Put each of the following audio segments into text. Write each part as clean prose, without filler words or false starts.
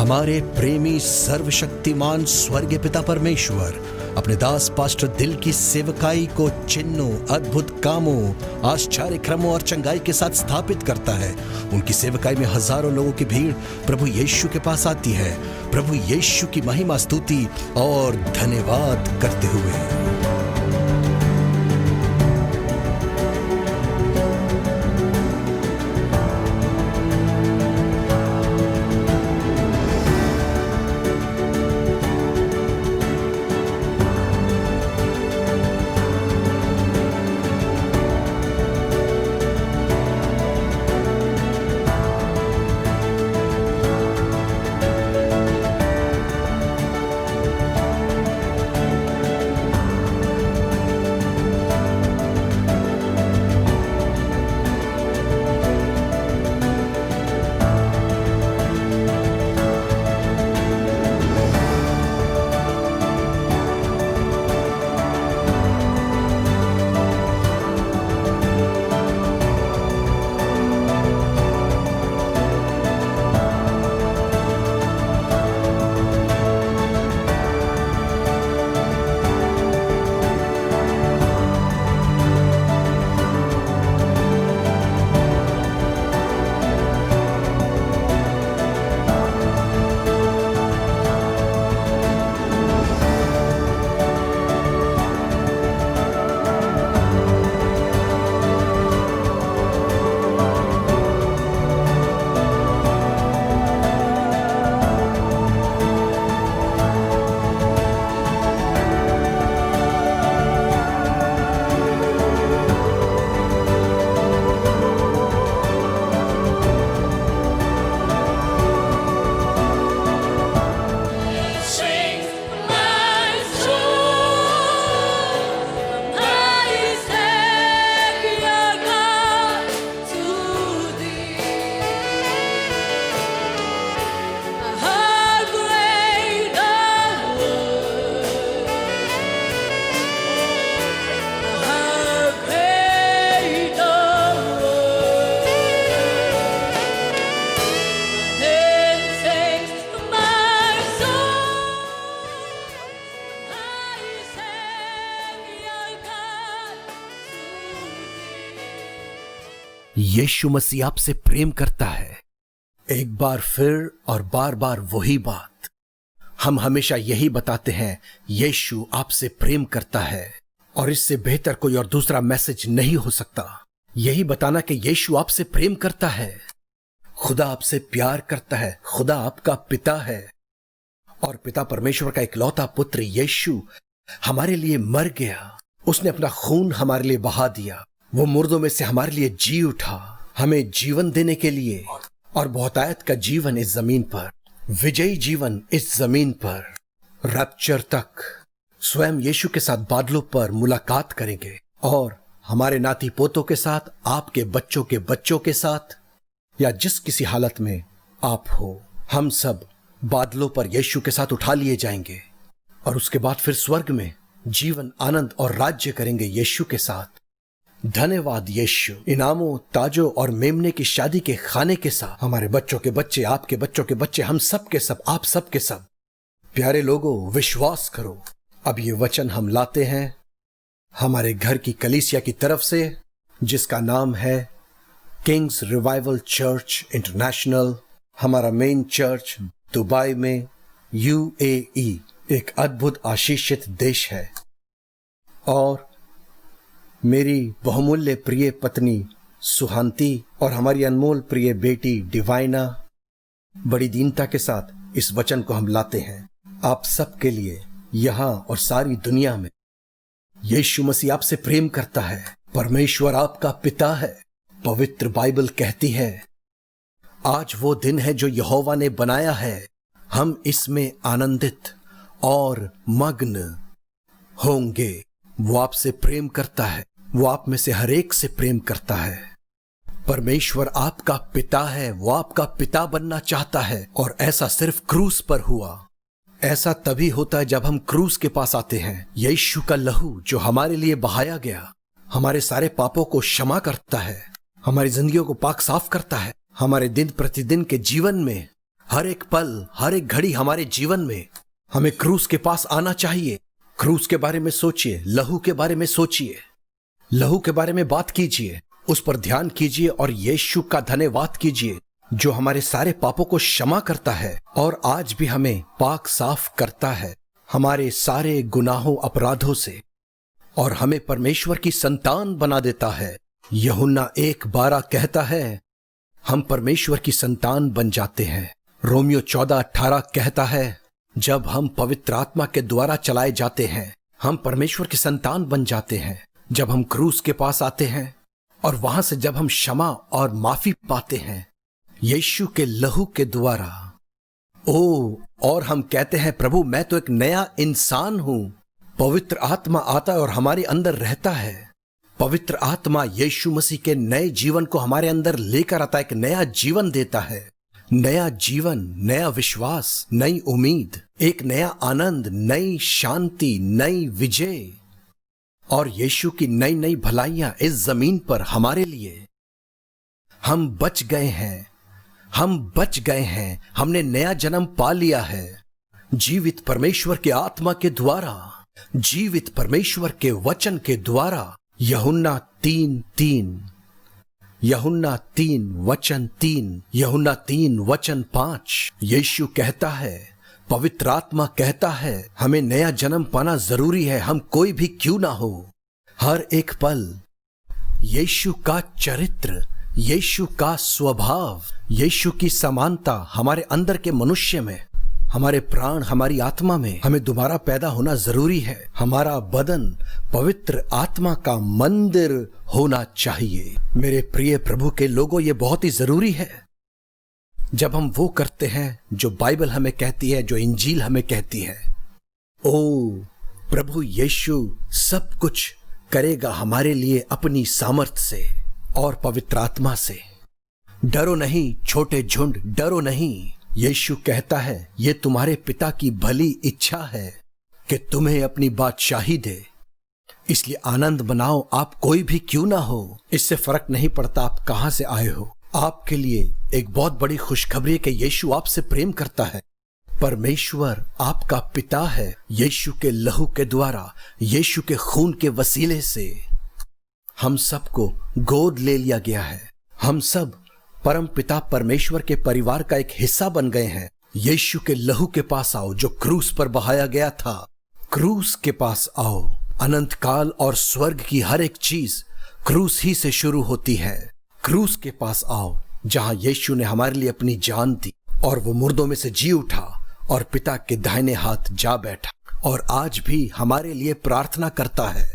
हमारे प्रेमी सर्वशक्तिमान स्वर्गीय पिता परमेश्वर अपने दास पास्टर दिल की सेवकाई को चिन्हों, अद्भुत कामों, आश्चर्य क्रमों और चंगाई के साथ स्थापित करता है। उनकी सेवकाई में हजारों लोगों की भीड़ प्रभु यीशु के पास आती है, प्रभु यीशु की महिमा, स्तुति और धन्यवाद करते हुए। यीशु मसीह आपसे प्रेम करता है। एक बार फिर और बार बार वही बात हम हमेशा यही बताते हैं, यीशु आपसे प्रेम करता है। और इससे बेहतर कोई और दूसरा मैसेज नहीं हो सकता, यही बताना कि यीशु आपसे प्रेम करता है। खुदा आपसे प्यार करता है। खुदा आपका पिता है और पिता परमेश्वर का इकलौता पुत्र यीशु हमारे लिए मर गया। उसने अपना खून हमारे लिए बहा दिया। वो मुर्दों में से हमारे लिए जी उठा, हमें जीवन देने के लिए, और बहुतायत का जीवन इस जमीन पर, विजयी जीवन इस जमीन पर, रैप्चर तक स्वयं यीशु के साथ बादलों पर मुलाकात करेंगे। और हमारे नाती पोतों के साथ, आपके बच्चों के बच्चों के साथ, या जिस किसी हालत में आप हो, हम सब बादलों पर यीशु के साथ उठा लिए जाएंगे। और उसके बाद फिर स्वर्ग में जीवन, आनंद और राज्य करेंगे यीशु के साथ। धन्यवाद यीशु, इनामों, ताजों और मेमने की शादी के खाने के साथ हमारे बच्चों के बच्चे, आपके बच्चों के बच्चे, हम सब के सब, आप सब के सब। प्यारे लोगों, विश्वास करो, अब ये वचन हम लाते हैं हमारे घर की कलीसिया की तरफ से, जिसका नाम है किंग्स रिवाइवल चर्च इंटरनेशनल। हमारा मेन चर्च दुबई में, UAE, एक अद्भुत आशीषित देश है। और मेरी बहुमूल्य प्रिय पत्नी सुहांती और हमारी अनमोल प्रिय बेटी डिवाइना, बड़ी दीनता के साथ इस वचन को हम लाते हैं आप सबके लिए यहां और सारी दुनिया में। यीशु मसीह आपसे प्रेम करता है। परमेश्वर आपका पिता है। पवित्र बाइबल कहती है, आज वो दिन है जो यहोवा ने बनाया है, हम इसमें आनंदित और मग्न होंगे। वो आपसे प्रेम करता है। वो आप में से हर एक से प्रेम करता है। परमेश्वर आपका पिता है। वो आपका पिता बनना चाहता है। और ऐसा सिर्फ क्रूस पर हुआ। ऐसा तभी होता है जब हम क्रूस के पास आते हैं। यीशु का लहू जो हमारे लिए बहाया गया, हमारे सारे पापों को क्षमा करता है, हमारी जिंदगियों को पाक साफ करता है, हमारे दिन प्रतिदिन के जीवन में हर एक पल, हर एक घड़ी हमारे जीवन में हमें क्रूस के पास आना चाहिए। क्रूस के बारे में सोचिए, लहू के बारे में सोचिए, लहू के बारे में बात कीजिए, उस पर ध्यान कीजिए और यीशु का धन्यवाद कीजिए जो हमारे सारे पापों को क्षमा करता है और आज भी हमें पाक साफ करता है हमारे सारे गुनाहों अपराधों से और हमें परमेश्वर की संतान बना देता है। यूहन्ना 1:12 कहता है हम परमेश्वर की संतान बन जाते हैं। रोमियो 14:18 कहता है जब हम पवित्र आत्मा के द्वारा चलाए जाते हैं हम परमेश्वर की संतान बन जाते हैं। जब हम क्रूस के पास आते हैं और वहां से जब हम क्षमा और माफी पाते हैं यीशु के लहू के द्वारा, और हम कहते हैं प्रभु मैं तो एक नया इंसान हूं। पवित्र आत्मा आता है और हमारे अंदर रहता है। पवित्र आत्मा यीशु मसीह के नए जीवन को हमारे अंदर लेकर आता है, एक नया जीवन देता है। नया जीवन, नया विश्वास, नई उम्मीद, एक नया आनंद, नई शांति, नई विजय और यीशु की नई नई भलाइयां इस जमीन पर हमारे लिए। हम बच गए हैं, हम बच गए हैं, हमने नया जन्म पा लिया है जीवित परमेश्वर के आत्मा के द्वारा, जीवित परमेश्वर के वचन के द्वारा। यूहन्ना 3:3, यूहन्ना 3:3, यूहन्ना 3:5 यीशु कहता है, पवित्र आत्मा कहता है हमें नया जन्म पाना जरूरी है, हम कोई भी क्यों ना हो। हर एक पल यीशु का चरित्र, यीशु का स्वभाव, यीशु की समानता हमारे अंदर के मनुष्य में, हमारे प्राण, हमारी आत्मा में हमें दोबारा पैदा होना जरूरी है। हमारा बदन पवित्र आत्मा का मंदिर होना चाहिए। मेरे प्रिय प्रभु के लोगों, ये बहुत ही जरूरी है। जब हम वो करते हैं जो बाइबल हमें कहती है, जो इंजील हमें कहती है, प्रभु यीशु सब कुछ करेगा हमारे लिए अपनी सामर्थ से और पवित्र आत्मा से। डरो नहीं छोटे झुंड, डरो नहीं। यीशु कहता है ये तुम्हारे पिता की भली इच्छा है कि तुम्हें अपनी बादशाही दे, इसलिए आनंद मनाओ, आप कोई भी क्यों ना हो। इससे फर्क नहीं पड़ता आप कहां से आए हो। आपके लिए एक बहुत बड़ी खुशखबरी है कि यीशु आपसे प्रेम करता है। परमेश्वर आपका पिता है। यीशु के लहू के द्वारा, यीशु के खून के वसीले से हम सबको गोद ले लिया गया है। हम सब परम पिता परमेश्वर के परिवार का एक हिस्सा बन गए हैं। यीशु के लहू के पास आओ जो क्रूस पर बहाया गया था। क्रूस के पास आओ। अनंत काल और स्वर्ग की हर एक चीज क्रूस ही से शुरू होती है। क्रूस के पास आओ जहां यीशु ने हमारे लिए अपनी जान दी और वो मुर्दों में से जी उठा और पिता के दाहिने हाथ जा बैठा और आज भी हमारे लिए प्रार्थना करता है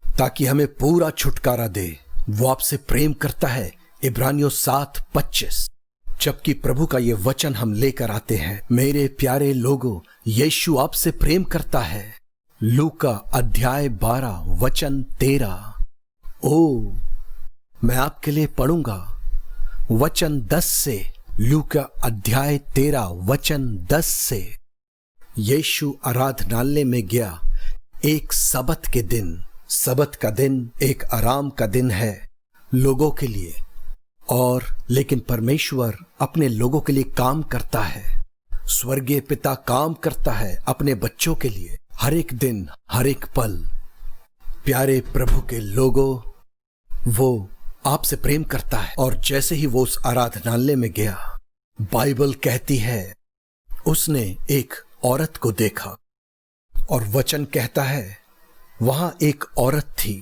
ताकि हमें पूरा छुटकारा दे। वो आपसे प्रेम करता है। इब्रानियों 7:25। जबकि प्रभु का ये वचन हम लेकर आते हैं, मेरे प्यारे लोगों, यीशु आपसे प्रेम करता है। लूका अध्याय 12 वचन 13। मैं आपके लिए पढ़ूंगा वचन 10 से। लूका अध्याय 13 वचन 10 से। यीशु आराधनालय में गया एक सबत के दिन। सबत का दिन एक आराम का दिन है लोगों के लिए, और लेकिन परमेश्वर अपने लोगों के लिए काम करता है। स्वर्गीय पिता काम करता है अपने बच्चों के लिए हर एक दिन, हर एक पल। प्यारे प्रभु के लोगों, वो आपसे प्रेम करता है। और जैसे ही वो उस आराधनालय में गया, बाइबल कहती है उसने एक औरत को देखा और वचन कहता है वहां एक औरत थी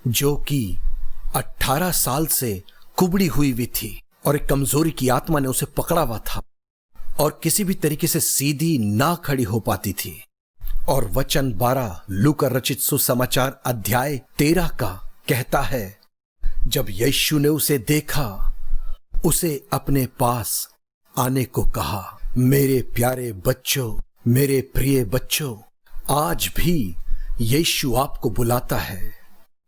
जो कि 18 साल से कुबड़ी हुई थी और एक कमजोरी की आत्मा ने उसे पकड़ा हुआ था और किसी भी तरीके से सीधी ना खड़ी हो पाती थी। और वचन 12 लूका रचित सुसमाचार अध्याय 13 का कहता है जब यीशु ने उसे देखा, उसे अपने पास आने को कहा। मेरे प्यारे बच्चों, मेरे प्रिय बच्चों, आज भी यीशु आपको बुलाता है।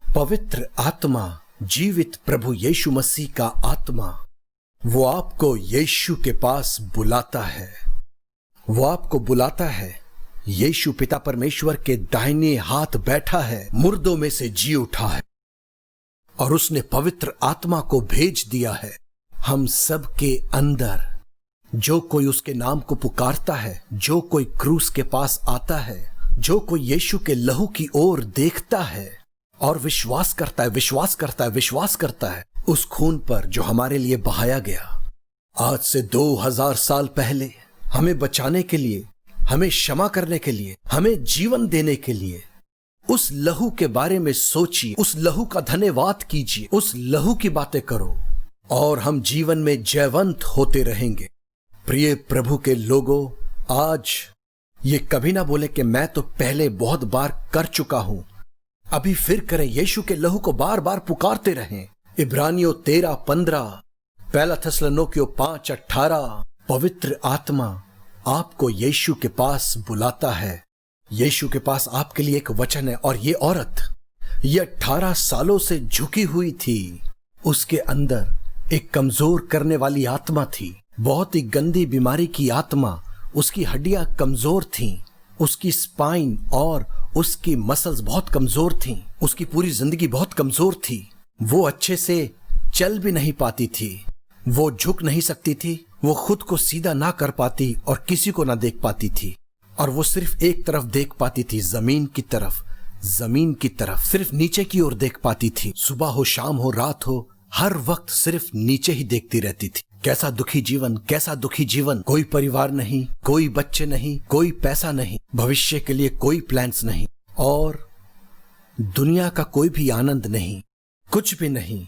पवित्र आत्मा, जीवित प्रभु यीशु मसीह का आत्मा, वो आपको यीशु के पास बुलाता है। वो आपको बुलाता है। यीशु पिता परमेश्वर के दाहिने हाथ बैठा है, मुर्दों में से जी उठा है और उसने पवित्र आत्मा को भेज दिया है हम सब के अंदर। जो कोई उसके नाम को पुकारता है, जो कोई क्रूस के पास आता है, जो कोई यीशु के लहू की ओर देखता है और विश्वास करता है, विश्वास करता है, विश्वास करता है उस खून पर जो हमारे लिए बहाया गया आज से 2000 साल पहले, हमें बचाने के लिए, हमें क्षमा करने के लिए, हमें जीवन देने के लिए, उस लहू के बारे में सोचिए, उस लहू का धन्यवाद कीजिए, उस लहू की बातें करो और हम जीवन में जयवंत होते रहेंगे। प्रिय प्रभु के लोगों, आज ये कभी ना बोले कि मैं तो पहले बहुत बार कर चुका हूं, अभी फिर करें। यीशु के लहू को बार बार पुकारते रहें। इब्रानियों 13:15, पहला थिस्सलुनीकियों 5:18। पवित्र आत्मा आपको यीशु के पास बुलाता है। यीशु के पास आपके लिए एक वचन है। और ये औरत, ये 18 सालों से झुकी हुई थी। उसके अंदर एक कमजोर करने वाली आत्मा थी, बहुत ही गंदी बीमारी की आत्मा। उसकी हड्डियां कमजोर थीं, उसकी स्पाइन और उसकी मसल्स बहुत कमजोर थीं, उसकी पूरी जिंदगी बहुत कमजोर थी। वो अच्छे से चल भी नहीं पाती थी, वो झुक नहीं सकती थी, वो खुद को सीधा ना कर पाती और किसी को ना देख पाती थी। और वो सिर्फ एक तरफ देख पाती थी, जमीन की तरफ, जमीन की तरफ, सिर्फ नीचे की ओर देख पाती थी। सुबह हो, शाम हो, रात हो, हर वक्त सिर्फ नीचे ही देखती रहती थी। कैसा दुखी जीवन, कैसा दुखी जीवन। कोई परिवार नहीं, कोई बच्चे नहीं, कोई पैसा नहीं, भविष्य के लिए कोई प्लान्स नहीं और दुनिया का कोई भी आनंद नहीं, कुछ भी नहीं,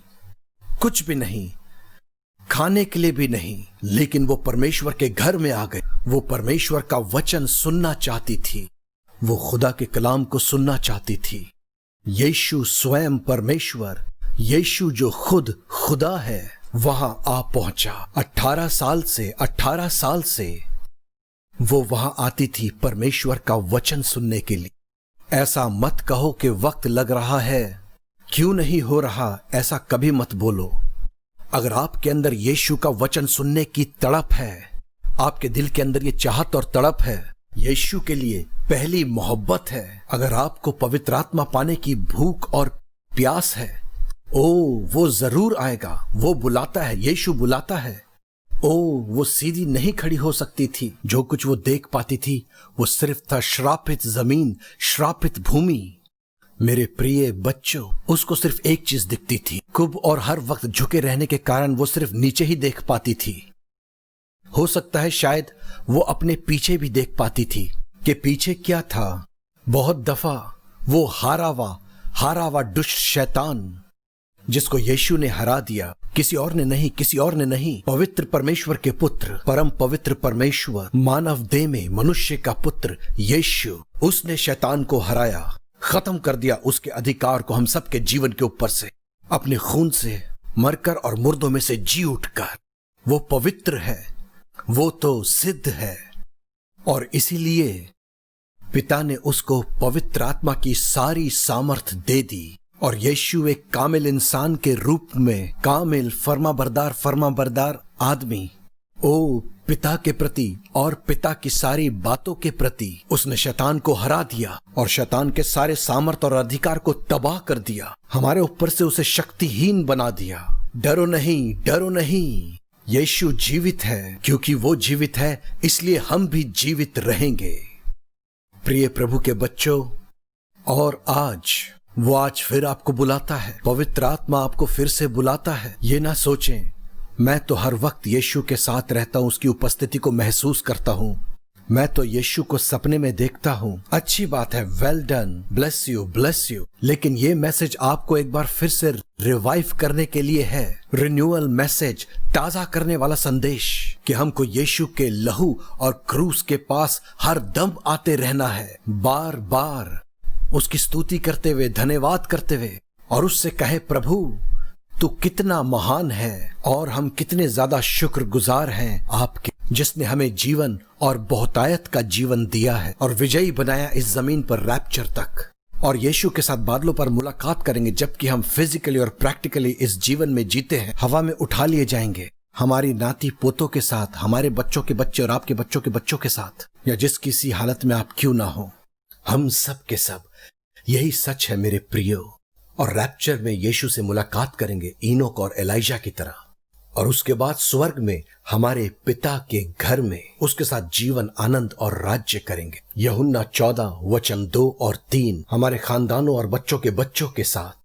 कुछ भी नहीं, खाने के लिए भी नहीं। लेकिन वो परमेश्वर के घर में आ गए। वो परमेश्वर का वचन सुनना चाहती थी, वो खुदा के कलाम को सुनना चाहती थी। यीशु स्वयं परमेश्वर, यीशु जो खुद खुदा है, वहां आ पहुंचा। 18 साल से वो वहां आती थी परमेश्वर का वचन सुनने के लिए। ऐसा मत कहो कि वक्त लग रहा है, क्यों नहीं हो रहा, ऐसा कभी मत बोलो। अगर आपके अंदर यीशु का वचन सुनने की तड़प है, आपके दिल के अंदर ये चाहत और तड़प है, यीशु के लिए पहली मोहब्बत है, अगर आपको पवित्र आत्मा पाने की भूख और प्यास है, वो जरूर आएगा। वो बुलाता है, यीशु बुलाता है। वो सीधी नहीं खड़ी हो सकती थी। जो कुछ वो देख पाती थी वो सिर्फ था श्रापित जमीन, श्रापित भूमि। मेरे प्रिय बच्चों, उसको सिर्फ एक चीज दिखती थी, कुब, और हर वक्त झुके रहने के कारण वो सिर्फ नीचे ही देख पाती थी। हो सकता है शायद वो अपने पीछे भी देख पाती थी कि पीछे क्या था। बहुत दफा वो हारा हुआ दुष्ट शैतान, जिसको यीशु ने हरा दिया, किसी और ने नहीं, पवित्र परमेश्वर के पुत्र, परम पवित्र परमेश्वर, मानव देह में मनुष्य का पुत्र यीशु, उसने शैतान को हराया, खत्म कर दिया उसके अधिकार को हम सबके जीवन के ऊपर से, अपने खून से मरकर और मुर्दों में से जी उठकर। वो पवित्र है, वो तो सिद्ध है और इसीलिए पिता ने उसको पवित्र आत्मा की सारी सामर्थ दे दी और यीशु एक कामिल इंसान के रूप में, कामिल फर्माबरदार आदमी, पिता के प्रति और पिता की सारी बातों के प्रति उसने शैतान को हरा दिया और शैतान के सारे सामर्थ और अधिकार को तबाह कर दिया। हमारे ऊपर से उसे शक्तिहीन बना दिया। डरो नहीं, यीशु जीवित है। क्योंकि वो जीवित है इसलिए हम भी जीवित रहेंगे। प्रिय प्रभु के बच्चों, और आज फिर आपको बुलाता है, पवित्र आत्मा आपको फिर से बुलाता है। ये ना सोचें मैं तो हर वक्त यीशु के साथ रहता हूं, उसकी उपस्थिति को महसूस करता हूं, मैं तो यीशु को सपने में देखता हूं। अच्छी बात है, वेल डन, ब्लेस यू। लेकिन ये मैसेज आपको एक बार फिर से रिवाइव करने के लिए है, रिन्यूअल मैसेज, ताजा करने वाला संदेश कि हमको यीशु के लहू और क्रूस के पास हर दम आते रहना है, बार बार उसकी स्तुति करते हुए, धन्यवाद करते हुए, और उससे कहे प्रभु तू कितना महान है और हम कितने ज्यादा शुक्रगुजार हैं आपके, जिसने हमें जीवन और बहुतायत का जीवन दिया है और विजयी बनाया इस जमीन पर रैप्चर तक। और यीशु के साथ बादलों पर मुलाकात करेंगे, जबकि हम फिजिकली और प्रैक्टिकली इस जीवन में जीते हैं, हवा में उठा लिए जाएंगे हमारी नाती पोतों के साथ, हमारे बच्चों के बच्चे और आपके बच्चों के बच्चों के साथ, या जिस किसी हालत में आप क्यों ना हो, हम सब के सब। यही सच है मेरे प्रियो। और रैप्चर में यीशु से मुलाकात करेंगे इनोक और एलाइजा की तरह। और उसके बाद स्वर्ग में हमारे पिता के घर में उसके साथ जीवन, आनंद और राज्य करेंगे। यूहन्ना 14:2 और 3 हमारे खानदानों और बच्चों के साथ,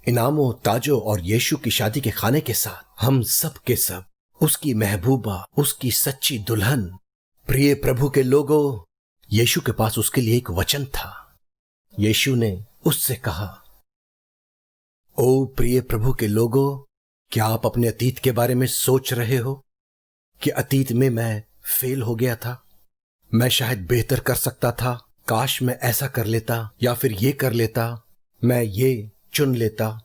इनामों, ताजों और यीशु की शादी के खाने के साथ, हम सब के सब उसकी महबूबा, उसकी सच्ची दुल्हन। प्रिय प्रभु के लोगों, यीशु के पास उसके लिए एक वचन था। यीशु ने उससे कहा, ओ प्रिय प्रभु के लोगों, क्या आप अपने अतीत के बारे में सोच रहे हो कि अतीत में मैं फेल हो गया था? मैं शायद बेहतर कर सकता था, काश मैं ऐसा कर लेता या फिर ये कर लेता, मैं ये चुन लेता।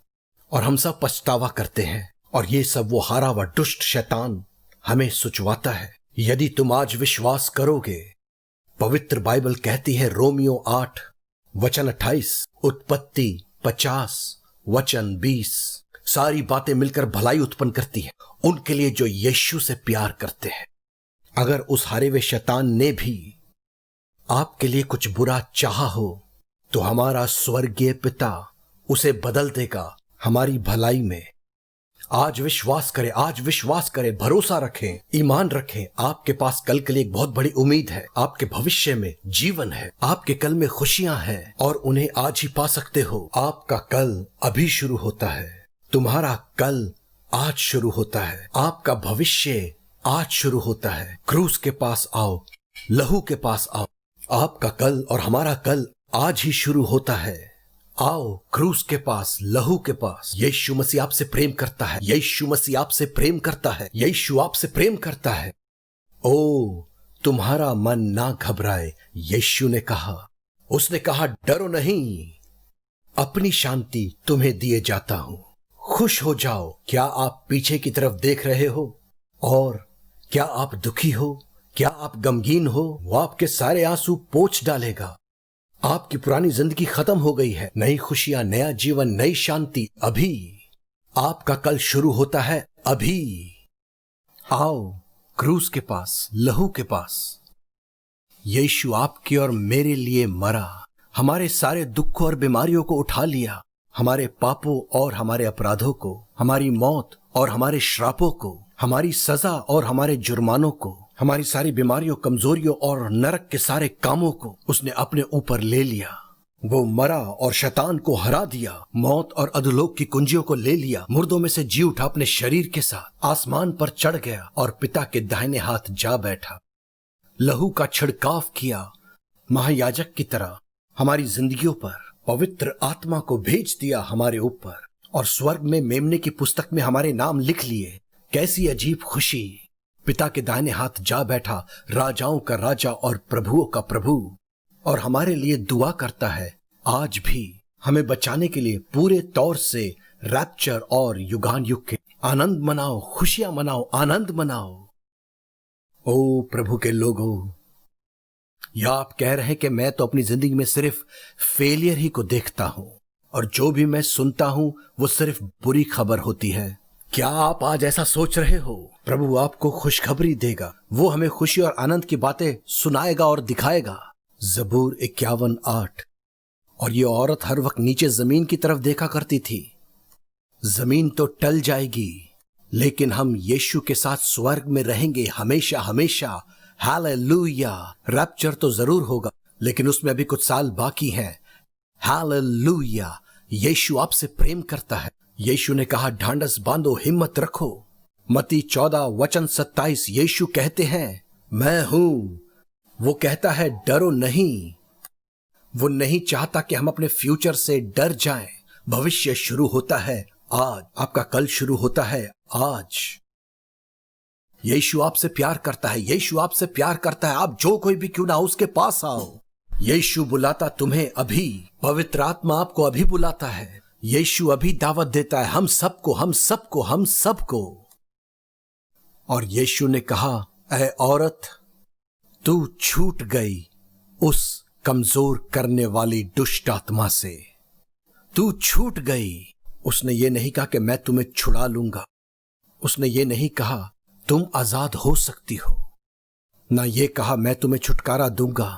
और हम सब पछतावा करते हैं और ये सब वो हारा हुआ दुष्ट शैतान हमें सुचवाता है। यदि तुम आज विश्वास करोगे, पवित्र बाइबल कहती है रोमियो 8:28, उत्पत्ति 50:20, सारी बातें मिलकर भलाई उत्पन्न करती है उनके लिए जो यीशु से प्यार करते हैं। अगर उस हारे हुए शैतान ने भी आपके लिए कुछ बुरा चाहा हो तो हमारा स्वर्गीय पिता उसे बदल देगा हमारी भलाई में। आज विश्वास करें, आज विश्वास करें, भरोसा रखें, ईमान रखें। आपके पास कल के लिए एक बहुत बड़ी उम्मीद है। आपके भविष्य में जीवन है, आपके कल में खुशियां हैं और उन्हें आज ही पा सकते हो। आपका कल अभी शुरू होता है, तुम्हारा कल आज शुरू होता है, आपका भविष्य आज शुरू होता है। क्रूस के पास आओ, लहू के पास आओ। आपका कल और हमारा कल आज ही शुरू होता है। आओ क्रूस के पास, लहू के पास। यीशु मसीह आपसे प्रेम करता है, यीशु मसीह आपसे प्रेम करता है, यीशु आपसे प्रेम करता है। ओ तुम्हारा मन ना घबराए, यीशु ने कहा। उसने कहा, डरो नहीं, अपनी शांति तुम्हें दिए जाता हूं, खुश हो जाओ। क्या आप पीछे की तरफ देख रहे हो और क्या आप दुखी हो, क्या आप गमगीन हो? वो आपके सारे आंसू पोंछ डालेगा। आपकी पुरानी जिंदगी खत्म हो गई है, नई खुशियां, नया जीवन, नई शांति अभी। आपका कल शुरू होता है अभी। आओ क्रूस के पास, लहू के पास। यीशु आपके और मेरे लिए मरा, हमारे सारे दुखों और बीमारियों को उठा लिया, हमारे पापों और हमारे अपराधों को, हमारी मौत और हमारे श्रापों को, हमारी सजा और हमारे जुर्मानों को, हमारी सारी बीमारियों, कमजोरियों और नरक के सारे कामों को उसने अपने ऊपर ले लिया। वो मरा और शैतान को हरा दिया, मौत और अधोलोक की कुंजियों को ले लिया, मुर्दों में से जी उठा अपने शरीर के साथ, आसमान पर चढ़ गया और पिता के दाहिने हाथ जा बैठा। लहू का छिड़काव किया महायाजक की तरह हमारी जिंदगियों पर, पवित्र आत्मा को भेज दिया हमारे ऊपर और स्वर्ग में मेमने की पुस्तक में हमारे नाम लिख लिए। कैसी अजीब खुशी! पिता के दाहिने हाथ जा बैठा, राजाओं का राजा और प्रभुओं का प्रभु, और हमारे लिए दुआ करता है आज भी हमें बचाने के लिए। पूरे तौर से रैप्चर और युगान युग के आनंद मनाओ, खुशियां मनाओ, आनंद मनाओ। ओ प्रभु के लोगों, या आप कह रहे हैं कि मैं तो अपनी जिंदगी में सिर्फ फेलियर ही को देखता हूं और जो भी मैं सुनता हूं वो सिर्फ बुरी खबर होती है। क्या आप आज ऐसा सोच रहे हो? प्रभु आपको खुशखबरी देगा, वो हमें खुशी और आनंद की बातें सुनाएगा और दिखाएगा। जबूर 51:8। और ये औरत हर वक्त नीचे जमीन की तरफ देखा करती थी। जमीन तो टल जाएगी लेकिन हम यीशु के साथ स्वर्ग में रहेंगे हमेशा हमेशा। हालेलुया! रैप्चर तो जरूर होगा लेकिन उसमें अभी कुछ साल बाकी हैं। हालेलुया! यीशु आपसे प्रेम करता है। यीशु ने कहा, ढांढस बांधो, हिम्मत रखो। मत्ती 14:27 यीशु कहते हैं, मैं हूं। वो कहता है, डरो नहीं। वो नहीं चाहता कि हम अपने फ्यूचर से डर जाएं। भविष्य शुरू होता है आज, आपका कल शुरू होता है आज। यीशु आपसे प्यार करता है, यीशु आपसे प्यार करता है। आप जो कोई भी क्यों ना हो उसके पास आओ। यीशु बुलाता तुम्हें अभी, पवित्र आत्मा आपको अभी बुलाता है। यीशु अभी दावत देता है हम सबको, हम सबको, हम सबको। और यीशु ने कहा, ऐ औरत, तू छूट गई उस कमजोर करने वाली दुष्ट आत्मा से, तू छूट गई। उसने ये नहीं कहा कि मैं तुम्हें छुड़ा लूंगा, उसने ये नहीं कहा तुम आजाद हो सकती हो, ना ये कहा मैं तुम्हें छुटकारा दूंगा।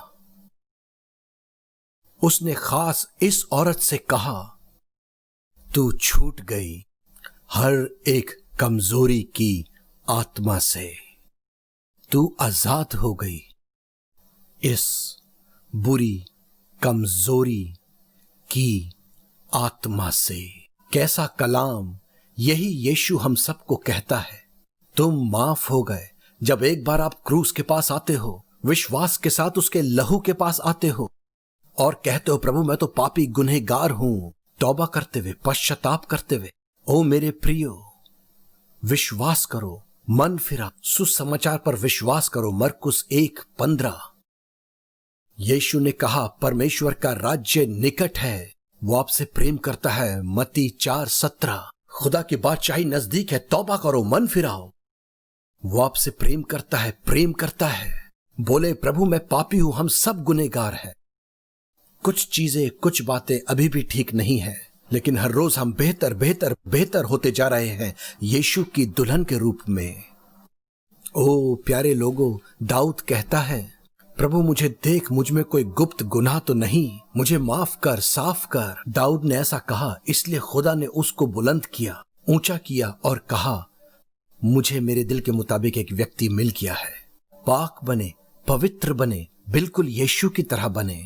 उसने खास इस औरत से कहा, तू छूट गई हर एक कमजोरी की आत्मा से तू आजाद हो गई, इस बुरी कमजोरी की आत्मा से। कैसा कलाम यही यीशु हम सबको कहता है। तुम माफ हो गए जब एक बार आप क्रूस के पास आते हो, विश्वास के साथ उसके लहू के पास आते हो और कहते हो, प्रभु मैं तो पापी गुनहगार हूं, तौबा करते हुए, पश्चाताप करते हुए। ओ मेरे प्रियो, विश्वास करो, मन फिरा, सुसमाचार पर विश्वास करो। मरकुस 1:15। यीशु ने कहा परमेश्वर का राज्य निकट है, वो आपसे प्रेम करता है। मत्ती 4:17। खुदा की बादशाही नजदीक है, तौबा करो, मन फिराओ। वो आपसे प्रेम करता है, प्रेम करता है। बोले, प्रभु मैं पापी हूं, हम सब गुनहगार हैं। कुछ चीजें, कुछ बातें अभी भी ठीक नहीं है, लेकिन हर रोज हम बेहतर बेहतर बेहतर होते जा रहे हैं यीशु की दुल्हन के रूप में। ओ प्यारे लोगों, दाऊद कहता है, प्रभु मुझे देख, मुझ में कोई गुप्त गुनाह तो नहीं, मुझे माफ कर, साफ कर। दाऊद ने ऐसा कहा, इसलिए खुदा ने उसको बुलंद किया, ऊंचा किया और कहा, मुझे मेरे दिल के मुताबिक एक व्यक्ति मिल गया है। पाक बने, पवित्र बने, बिल्कुल यीशु की तरह बने।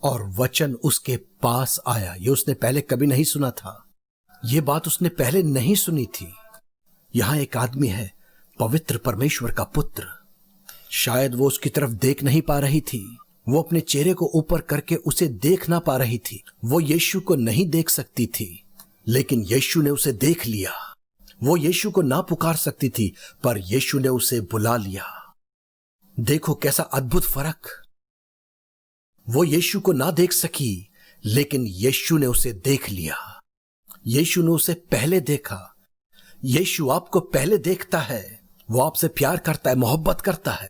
और वचन उसके पास आया। ये उसने पहले कभी नहीं सुना था, ये बात उसने पहले नहीं सुनी थी। यहां एक आदमी है, पवित्र परमेश्वर का पुत्र। शायद वो उसकी तरफ देख नहीं पा रही थी, वो अपने चेहरे को ऊपर करके उसे देख ना पा रही थी, वो यीशु को नहीं देख सकती थी, लेकिन यीशु ने उसे देख लिया। वो यीशु को ना पुकार सकती थी, पर यीशु ने उसे बुला लिया। देखो कैसा अद्भुत फर्क। वो यीशु को ना देख सकी, लेकिन यीशु ने उसे देख लिया। यीशु ने उसे पहले देखा। यीशु आपको पहले देखता है, वो आपसे प्यार करता है, मोहब्बत करता है।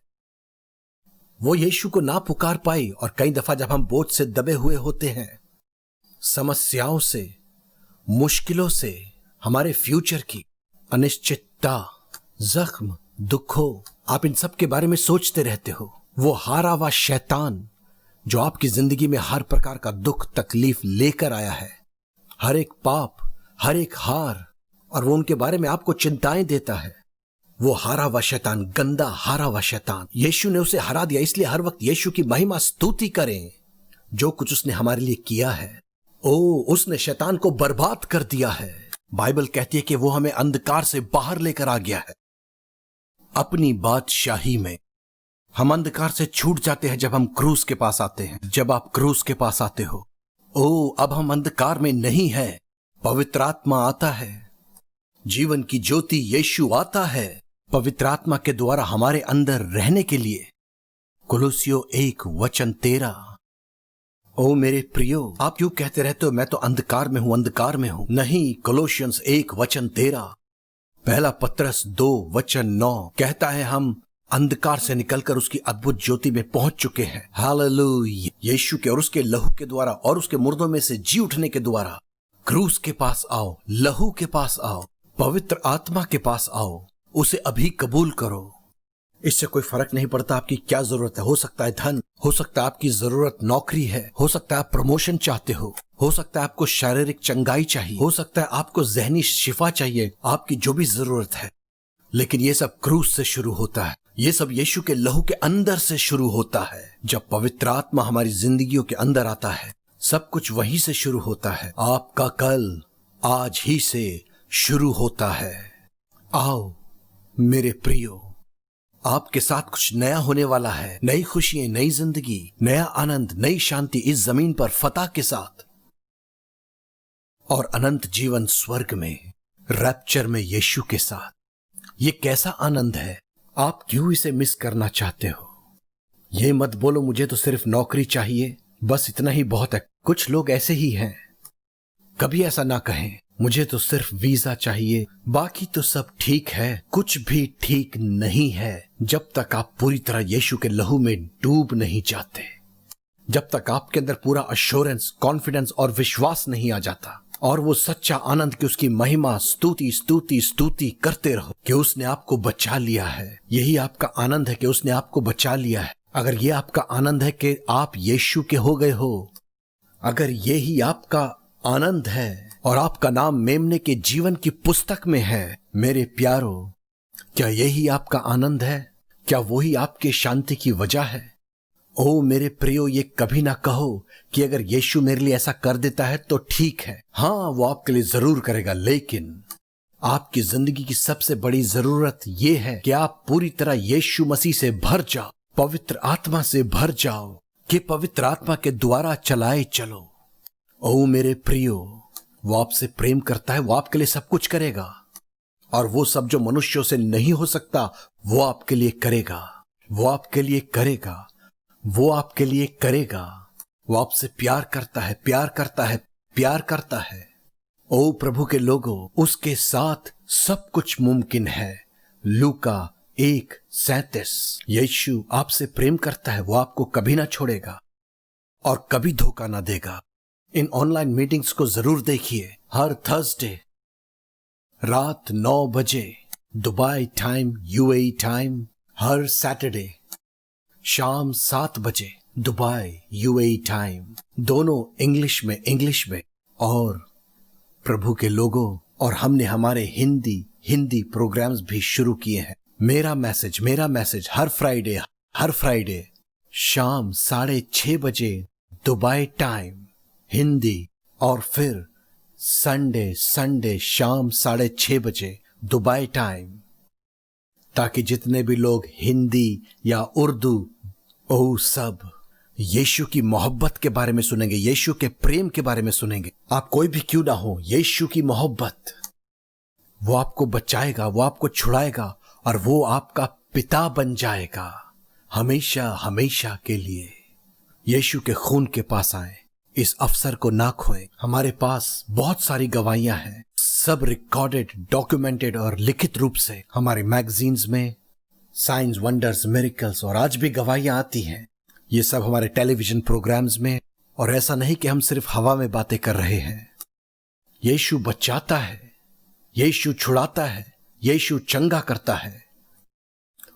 वो यीशु को ना पुकार पाई, और कई दफा जब हम बोझ से दबे हुए होते हैं, समस्याओं से, मुश्किलों से, हमारे फ्यूचर की अनिश्चितता, जख्म, दुखों, आप इन सब के बारे में सोचते रहते हो। वो हारा हुआ शैतान जो आपकी जिंदगी में हर प्रकार का दुख तकलीफ लेकर आया है, हर एक पाप, हर एक हार, और वो उनके बारे में आपको चिंताएं देता है। वो हारा हुआ शैतान, गंदा हारा हुआ शैतान, यीशु ने उसे हरा दिया। इसलिए हर वक्त यीशु की महिमा स्तुति करें, जो कुछ उसने हमारे लिए किया है। ओ, उसने शैतान को बर्बाद कर दिया है। बाइबल कहती है कि वो हमें अंधकार से बाहर लेकर आ गया है अपनी बादशाही में। हम अंधकार से छूट जाते हैं जब हम क्रूस के पास आते हैं। जब आप क्रूस के पास आते हो, ओ अब हम अंधकार में नहीं है, पवित्र आत्मा आता है, जीवन की ज्योति यीशु आता है पवित्र आत्मा के द्वारा हमारे अंदर रहने के लिए। कुलुस्सियों 1:13। ओ मेरे प्रियो, आप यूं कहते रहते हो मैं तो अंधकार में हूं, अंधकार में हूं। नहीं, कोलोसियंस 1:13, पहला पत्रस 2:9 कहता है हम अंधकार से निकलकर उसकी अद्भुत ज्योति में पहुंच चुके हैं। हालेलुया। यीशु के और उसके लहू के द्वारा और उसके मुर्दों में से जी उठने के द्वारा क्रूस के पास आओ, लहू के पास आओ, पवित्र आत्मा के पास आओ, उसे अभी कबूल करो। इससे कोई फर्क नहीं पड़ता आपकी क्या जरूरत है। हो सकता है धन, हो सकता है आपकी जरूरत नौकरी है, हो सकता है आप प्रमोशन चाहते हो सकता है आपको शारीरिक चंगाई चाहिए, हो सकता है आपको जहनी शिफा चाहिए, आपकी जो भी जरूरत है। लेकिन ये सब क्रूस से शुरू होता है, ये सब यीशु के लहू के अंदर से शुरू होता है। जब पवित्र आत्मा हमारी जिंदगियों के अंदर आता है, सब कुछ वहीं से शुरू होता है। आपका कल आज ही से शुरू होता है। आओ मेरे प्रियो, आपके साथ कुछ नया होने वाला है। नई खुशियां, नई जिंदगी, नया आनंद, नई शांति इस जमीन पर फतह के साथ, और अनंत जीवन स्वर्ग में, रैप्चर में यीशु के साथ। ये कैसा आनंद है, आप क्यों इसे मिस करना चाहते हो? ये मत बोलो मुझे तो सिर्फ नौकरी चाहिए, बस इतना ही बहुत है। कुछ लोग ऐसे ही हैं। कभी ऐसा ना कहें, मुझे तो सिर्फ वीजा चाहिए, बाकी तो सब ठीक है। कुछ भी ठीक नहीं है जब तक आप पूरी तरह यीशु के लहू में डूब नहीं जाते, जब तक आपके अंदर पूरा अश्योरेंस, कॉन्फिडेंस और विश्वास नहीं आ जाता, और वो सच्चा आनंद कि उसकी महिमा स्तुति स्तुति स्तुति करते रहो कि उसने आपको बचा लिया है। यही आपका आनंद है कि उसने आपको बचा लिया है। अगर ये आपका आनंद है कि आप यीशु के हो गए हो, अगर ये ही आपका आनंद है और आपका नाम मेमने के जीवन की पुस्तक में है, मेरे प्यारो, क्या यही आपका आनंद है? क्या वही आपके शांति की वजह है? ओ मेरे प्रियो, ये कभी ना कहो कि अगर यीशु मेरे लिए ऐसा कर देता है तो ठीक है। हाँ, वो आपके लिए जरूर करेगा, लेकिन आपकी जिंदगी की सबसे बड़ी जरूरत यह है कि आप पूरी तरह यीशु मसीह से भर जाओ, पवित्र आत्मा से भर जाओ, कि पवित्र आत्मा के द्वारा चलाए चलो। ओ मेरे प्रियो, वो आपसे प्रेम करता है, वो आपके लिए सब कुछ करेगा, और वो सब जो मनुष्यों से नहीं हो सकता वो आपके लिए करेगा, वो आपके लिए करेगा, वो आपके लिए करेगा। वो आपसे प्यार करता है, प्यार करता है, प्यार करता है। ओ प्रभु के लोगों, उसके साथ सब कुछ मुमकिन है। लूका 1:37। यीशु आपसे प्रेम करता है, वो आपको कभी ना छोड़ेगा और कभी धोखा ना देगा। इन ऑनलाइन मीटिंग्स को जरूर देखिए, हर थर्सडे रात 9 बजे दुबई टाइम, यूएई टाइम, हर सैटरडे शाम 7 बजे दुबई यूएई टाइम, दोनों इंग्लिश में और प्रभु के लोगों, और हमने हमारे हिंदी प्रोग्राम्स भी शुरू किए हैं। मेरा मैसेज हर फ्राइडे शाम 6:30 बजे दुबई टाइम हिंदी, और फिर संडे शाम 6:30 बजे दुबई टाइम, ताकि जितने भी लोग हिंदी या उर्दू, ओ सब यीशु की मोहब्बत के बारे में सुनेंगे, यीशु के प्रेम के बारे में सुनेंगे। आप कोई भी क्यों ना हो, यीशु की मोहब्बत, वो आपको बचाएगा, वो आपको छुड़ाएगा, और वो आपका पिता बन जाएगा हमेशा हमेशा के लिए। यीशु के खून के पास आए, इस अवसर को ना खोएं। हमारे पास बहुत सारी गवाहियां हैं, सब रिकॉर्डेड, डॉक्यूमेंटेड और लिखित रूप से हमारे मैगजीन्स में, साइंस, वंडर्स, मिरेकल्स, और आज भी गवाहियां आती हैं। ये सब हमारे टेलीविजन प्रोग्राम्स में। और ऐसा नहीं कि हम सिर्फ हवा में बातें कर रहे हैं। यीशु बचाता है, यीशु छुड़ाता है, यीशु चंगा करता है।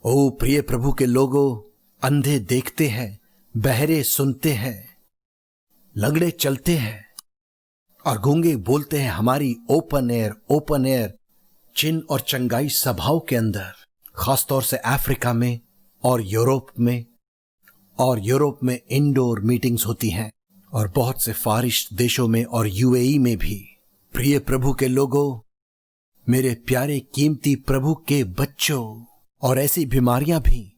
ओ प्रिय प्रभु के लोगों, अंधे देखते हैं, बहरे सुनते हैं, लंगड़े चलते हैं, और गूंगे बोलते हैं। हमारी ओपन एयर चिन्ह और चंगाई सभाओं के अंदर, खासतौर से अफ्रीका में और यूरोप में इंडोर मीटिंग्स होती हैं, और बहुत से फारिश देशों में और यूएई में भी। प्रिय प्रभु के लोगों, मेरे प्यारे कीमती प्रभु के बच्चों, और ऐसी बीमारियां भी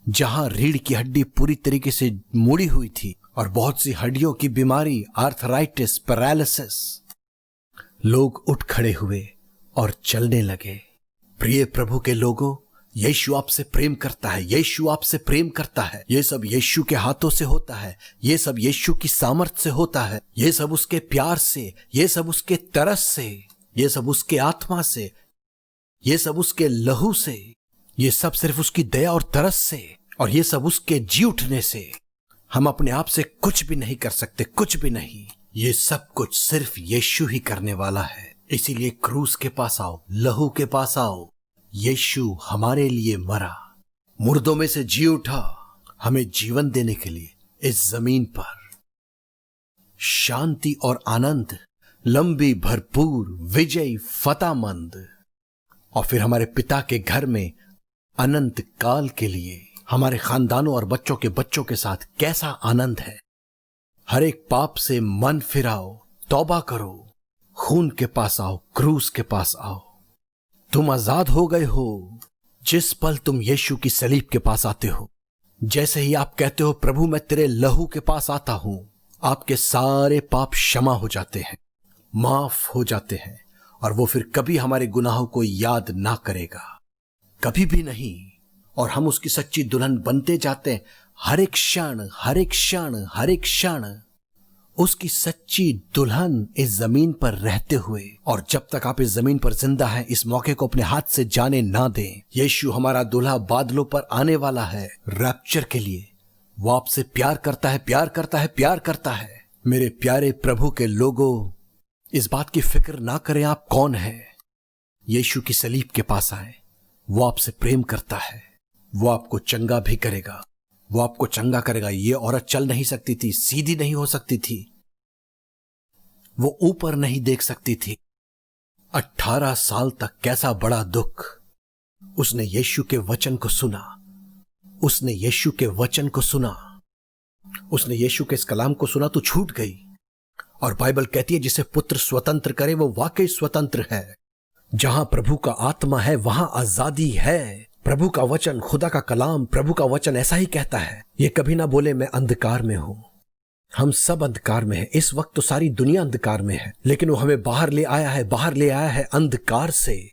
जहां रीढ़ की हड्डी पूरी तरीके से मुड़ी हुई थी, और बहुत सी हड्डियों की बीमारी, आर्थराइटिस, पैरालिसिस, लोग उठ खड़े हुए और चलने लगे। प्रिय प्रभु के लोगों, यीशु आपसे प्रेम करता है, यीशु आपसे प्रेम करता है। ये सब यीशु के हाथों से होता है, ये सब यीशु की सामर्थ से होता है, ये सब उसके प्यार से, ये सब उसके तरस से, ये सब उसके आत्मा से, ये सब उसके लहू से, ये सब सिर्फ उसकी दया और तरस से, और ये सब उसके जी उठने से। हम अपने आप से कुछ भी नहीं कर सकते, कुछ भी नहीं। ये सब कुछ सिर्फ यीशु ही करने वाला है। इसीलिए क्रूस के पास आओ, लहू के पास आओ। यीशु हमारे लिए मरा, मुर्दों में से जी उठा, हमें जीवन देने के लिए इस जमीन पर शांति और आनंद, लंबी, भरपूर, विजयी, फतामंद, और फिर हमारे पिता के घर में अनंत काल के लिए हमारे खानदानों और बच्चों के साथ कैसा आनंद है। हर एक पाप से मन फिराओ, तौबा करो, खून के पास आओ, क्रूस के पास आओ। तुम आजाद हो गए हो जिस पल तुम यीशु की सलीब के पास आते हो। जैसे ही आप कहते हो, प्रभु मैं तेरे लहू के पास आता हूं, आपके सारे पाप क्षमा हो जाते हैं, माफ हो जाते हैं, और वो फिर कभी हमारे गुनाहों को याद ना करेगा, कभी भी नहीं। और हम उसकी सच्ची दुल्हन बनते जाते हैं, हर एक क्षण उसकी सच्ची दुल्हन इस जमीन पर रहते हुए। और जब तक आप इस जमीन पर जिंदा हैं, इस मौके को अपने हाथ से जाने ना दें। यीशु हमारा दूल्हा बादलों पर आने वाला है रैप्चर के लिए। वो आपसे प्यार करता है, प्यार करता है, प्यार करता है। मेरे प्यारे प्रभु के लोगों, इस बात की फिक्र ना करें आप कौन है। यीशु की सलीब के पास आए, वो आपसे प्रेम करता है, वो आपको चंगा भी करेगा, वो आपको चंगा करेगा। ये औरत चल नहीं सकती थी, सीधी नहीं हो सकती थी, वो ऊपर नहीं देख सकती थी। 18 साल तक कैसा बड़ा दुख, उसने यीशु के वचन को सुना, उसने यीशु के वचन को सुना, उसने यीशु के इस कलाम को सुना तो छूट गई। और बाइबल कहती है जिसे पुत्र स्वतंत्र करे वो वाकई स्वतंत्र है। जहां प्रभु का आत्मा है वहां आजादी है। प्रभु का वचन, खुदा का कलाम, प्रभु का वचन ऐसा ही कहता है। ये कभी ना बोले मैं अंधकार में हूं। हम सब अंधकार में हैं। इस वक्त तो सारी दुनिया अंधकार में है, लेकिन वो हमें बाहर ले आया है, बाहर ले आया है अंधकार से।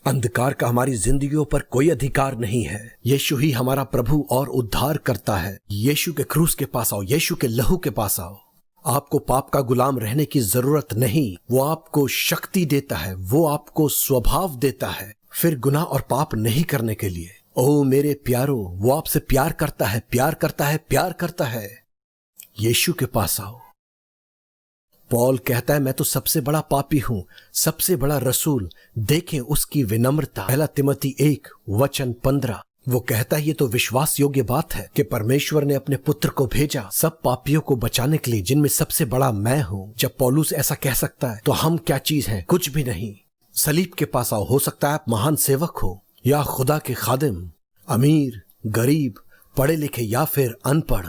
अंधकार का हमारी जिंदगियों पर कोई अधिकार नहीं है। यीशु ही हमारा प्रभु और उद्धार करता है। यीशु के क्रूस के पास आओ, यीशु के लहू के पास आओ। आपको पाप का गुलाम रहने की जरूरत नहीं। वो आपको शक्ति देता है, वो आपको स्वभाव देता है फिर गुनाह और पाप नहीं करने के लिए। ओ मेरे प्यारो, वो आपसे प्यार करता है, प्यार करता है, प्यार करता है। यीशु के पास आओ। पौल कहता है मैं तो सबसे बड़ा पापी हूं, सबसे बड़ा रसूल। देखें उसकी विनम्रता। पहला तिमोथी 1:15। वो कहता है ये तो विश्वास योग्य बात है कि परमेश्वर ने अपने पुत्र को भेजा सब पापियों को बचाने के लिए, जिनमें सबसे बड़ा मैं हूं। जब पौलुस ऐसा कह सकता है तो हम क्या चीज हैं? कुछ भी नहीं। सलीब के पास आओ। हो सकता है आप महान सेवक हो या खुदा के खादिम, अमीर, गरीब, पढ़े लिखे या फिर अनपढ़,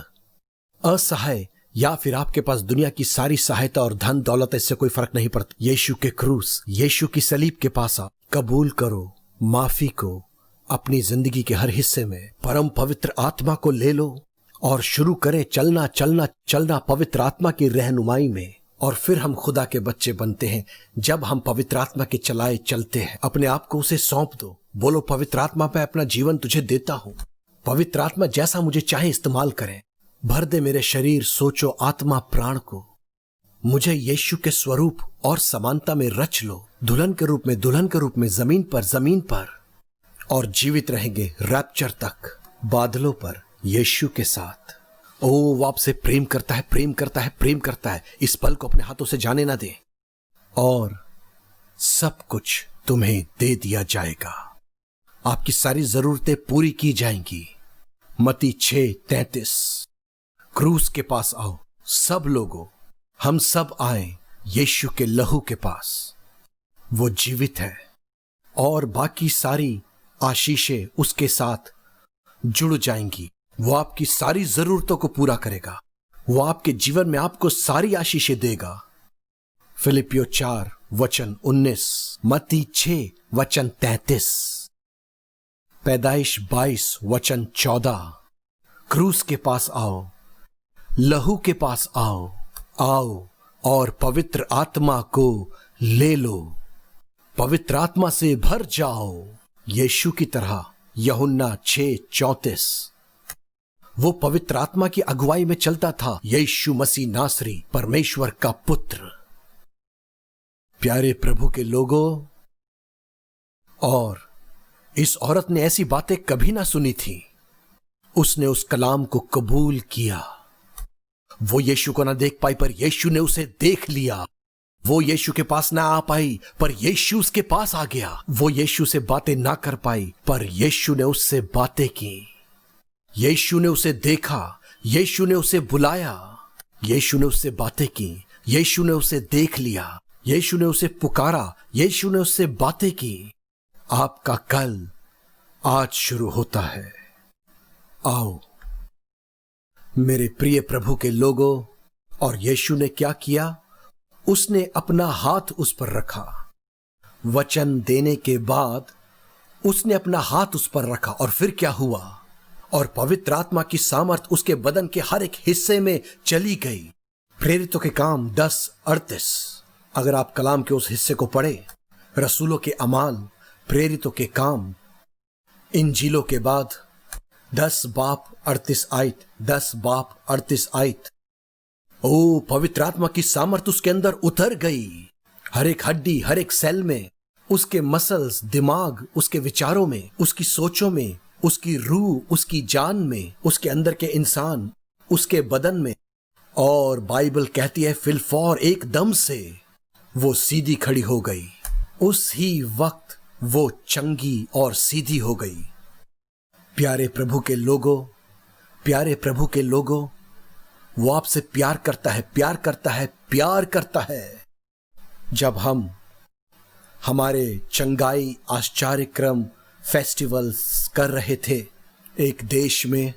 असहाय या फिर आपके पास दुनिया की सारी सहायता और धन दौलत, इससे कोई फर्क नहीं पड़ता। यीशु के क्रूस, यीशु की सलीब के पास आओ। कबूल करो माफी को अपनी जिंदगी के हर हिस्से में। परम पवित्र आत्मा को ले लो और शुरू करें चलना चलना चलना पवित्र आत्मा की रहनुमाई में। और फिर हम खुदा के बच्चे बनते हैं जब हम पवित्र आत्मा के चलाए चलते हैं। अपने आप को उसे सौंप दो। बोलो पवित्र आत्मा, मैं अपना जीवन तुझे देता हूं। पवित्र आत्मा जैसा मुझे चाहे इस्तेमाल करें। भर दे मेरे शरीर, सोचो, आत्मा, प्राण को। मुझे यीशु के स्वरूप और समानता में रच लो। दुल्हन के रूप में, दुल्हन के रूप में, जमीन पर और जीवित रहेंगे रैप्चर तक, बादलों पर यीशु के साथ। ओ वो आपसे प्रेम करता है, प्रेम करता है, प्रेम करता है। इस पल को अपने हाथों से जाने ना दे। और सब कुछ तुम्हें दे दिया जाएगा। आपकी सारी जरूरतें पूरी की जाएंगी। मत्ती 6:33। क्रूस के पास आओ सब लोगों, हम सब आए यीशु के लहू के पास। वो जीवित है और बाकी सारी आशीषें उसके साथ जुड़ जाएंगी। वो आपकी सारी जरूरतों को पूरा करेगा। वो आपके जीवन में आपको सारी आशीषें देगा। फिलिपियो 4:19, मत्ती 6:33, पैदाइश 22:14। क्रूस के पास आओ, लहू के पास आओ, आओ और पवित्र आत्मा को ले लो। पवित्र आत्मा से भर जाओ यीशु की तरह। यूहन्ना 6:34। वो पवित्र आत्मा की अगुवाई में चलता था। यीशु मसीह नासरी, परमेश्वर का पुत्र। प्यारे प्रभु के लोगों, और इस औरत ने ऐसी बातें कभी ना सुनी थी। उसने उस कलाम को कबूल किया। वो यीशु को ना देख पाई पर यीशु ने उसे देख लिया। वो यीशु के पास ना आ पाई पर यीशु उसके पास आ गया। वो यीशु से बातें ना कर पाई पर यीशु ने उससे बातें की। यीशु ने उसे देखा, यीशु ने उसे बुलाया, यीशु ने उससे बातें की, यीशु ने उसे देख लिया, यीशु ने उसे पुकारा, यीशु ने उससे बातें की। आपका कल आज शुरू होता है। आओ मेरे प्रिय प्रभु के लोगों। और यीशु ने क्या किया? उसने अपना हाथ उस पर रखा। वचन देने के बाद उसने अपना हाथ उस पर रखा और फिर क्या हुआ? और पवित्र आत्मा की सामर्थ उसके बदन के हर एक हिस्से में चली गई। प्रेरितों के काम 10:38। अगर आप कलाम के उस हिस्से को पढ़े, रसूलों के अमाल, प्रेरितों के काम, इंजीलों के बाद 10:38 आयत, 10:38 आयत। ओ पवित्र आत्मा की सामर्थ उसके अंदर उतर गई। हर एक हड्डी, हर एक सेल में, उसके मसल्स, दिमाग, उसके विचारों में, उसकी सोचों में, उसकी रूह, उसकी जान में, उसके अंदर के इंसान, उसके बदन में। और बाइबल कहती है फिलफौर एकदम से वो सीधी खड़ी हो गई। उस ही वक्त वो चंगी और सीधी हो गई। प्यारे प्रभु के लोगों, प्यारे प्रभु के लोगों, वो आपसे प्यार करता है, प्यार करता है, प्यार करता है। जब हम हमारे चंगाई, आश्चर्य क्रम, फेस्टिवल्स कर रहे थे। एक देश में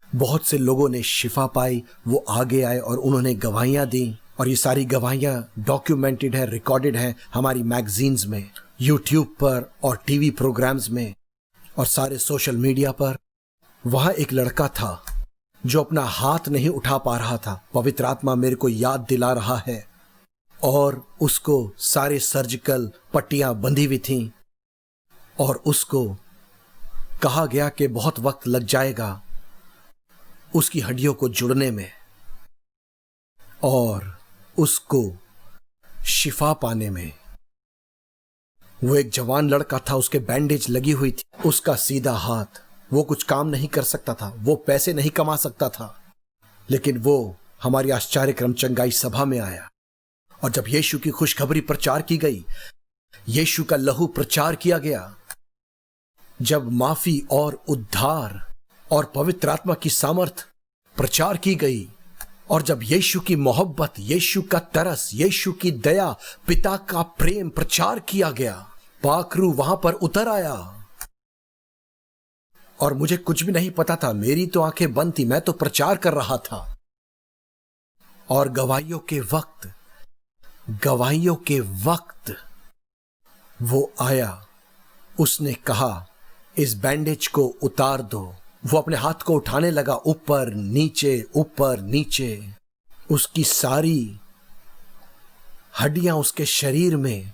बहुत से लोगों ने शिफा पाई, वो आगे आए और उन्होंने गवाहियां दी, और ये सारी गवाहियां डॉक्यूमेंटेड है, रिकॉर्डेड है हमारी मैगजीन्स में, यूट्यूब पर और टीवी प्रोग्राम्स में और सारे सोशल मीडिया पर। वहां एक लड़का था जो अपना हाथ नहीं उठा पा रहा था। पवित्र आत्मा मेरे को याद दिला रहा है, और उसको सारे सर्जिकल पट्टियां बंधी हुई थीं, और उसको कहा गया कि बहुत वक्त लग जाएगा उसकी हड्डियों को जुड़ने में और उसको शिफा पाने में। वो एक जवान लड़का था, उसके बैंडेज लगी हुई थी, उसका सीधा हाथ, वो कुछ काम नहीं कर सकता था, वो पैसे नहीं कमा सकता था, लेकिन वो हमारी आश्चर्यक्रम चंगाई सभा में आया। और जब यीशु की खुशखबरी प्रचार की गई, यीशु का लहू प्रचार किया गया, जब माफी और उद्धार और पवित्र आत्मा की सामर्थ प्रचार की गई, और जब यीशु की मोहब्बत, यीशु का तरस, यीशु की दया, पिता का प्रेम प्रचार किया गया, पाखरू वहां पर उतर आया। और मुझे कुछ भी नहीं पता था, मेरी तो आंखें बंद थी, मैं तो प्रचार कर रहा था। और गवाहियों के वक्त वो आया, उसने कहा इस बैंडेज को उतार दो। वो अपने हाथ को उठाने लगा, ऊपर नीचे ऊपर नीचे, उसकी सारी हड्डियां उसके शरीर में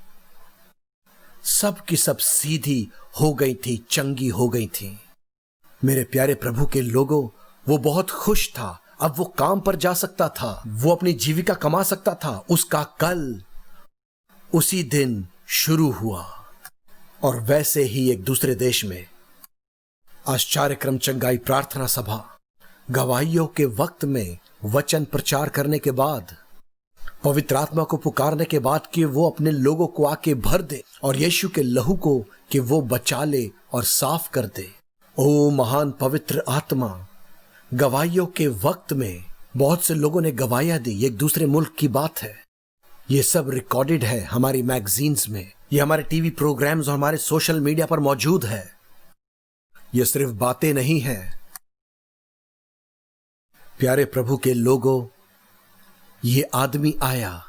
सब की सब सीधी हो गई थी, चंगी हो गई थी। मेरे प्यारे प्रभु के लोगों, वो बहुत खुश था, अब वो काम पर जा सकता था, वो अपनी जीविका कमा सकता था। उसका कल उसी दिन शुरू हुआ। और वैसे ही एक दूसरे देश में आश्चर्यक्रम चंगाई प्रार्थना सभा गवाहियों के वक्त में वचन प्रचार करने के बाद, पवित्र आत्मा को पुकारने के बाद कि वो अपने लोगों को आके भर दे, और यीशु के लहू को कि वो बचा ले और साफ कर दे। ओ महान पवित्र आत्मा, गवाहियों के वक्त में बहुत से लोगों ने गवाहियां दी। ये एक दूसरे मुल्क की बात है, ये सब रिकॉर्डेड है हमारी मैगजीन्स में, ये हमारे टीवी प्रोग्राम्स और हमारे सोशल मीडिया पर मौजूद है। ये सिर्फ बातें नहीं है। प्यारे प्रभु के लोगों, ये आदमी आया,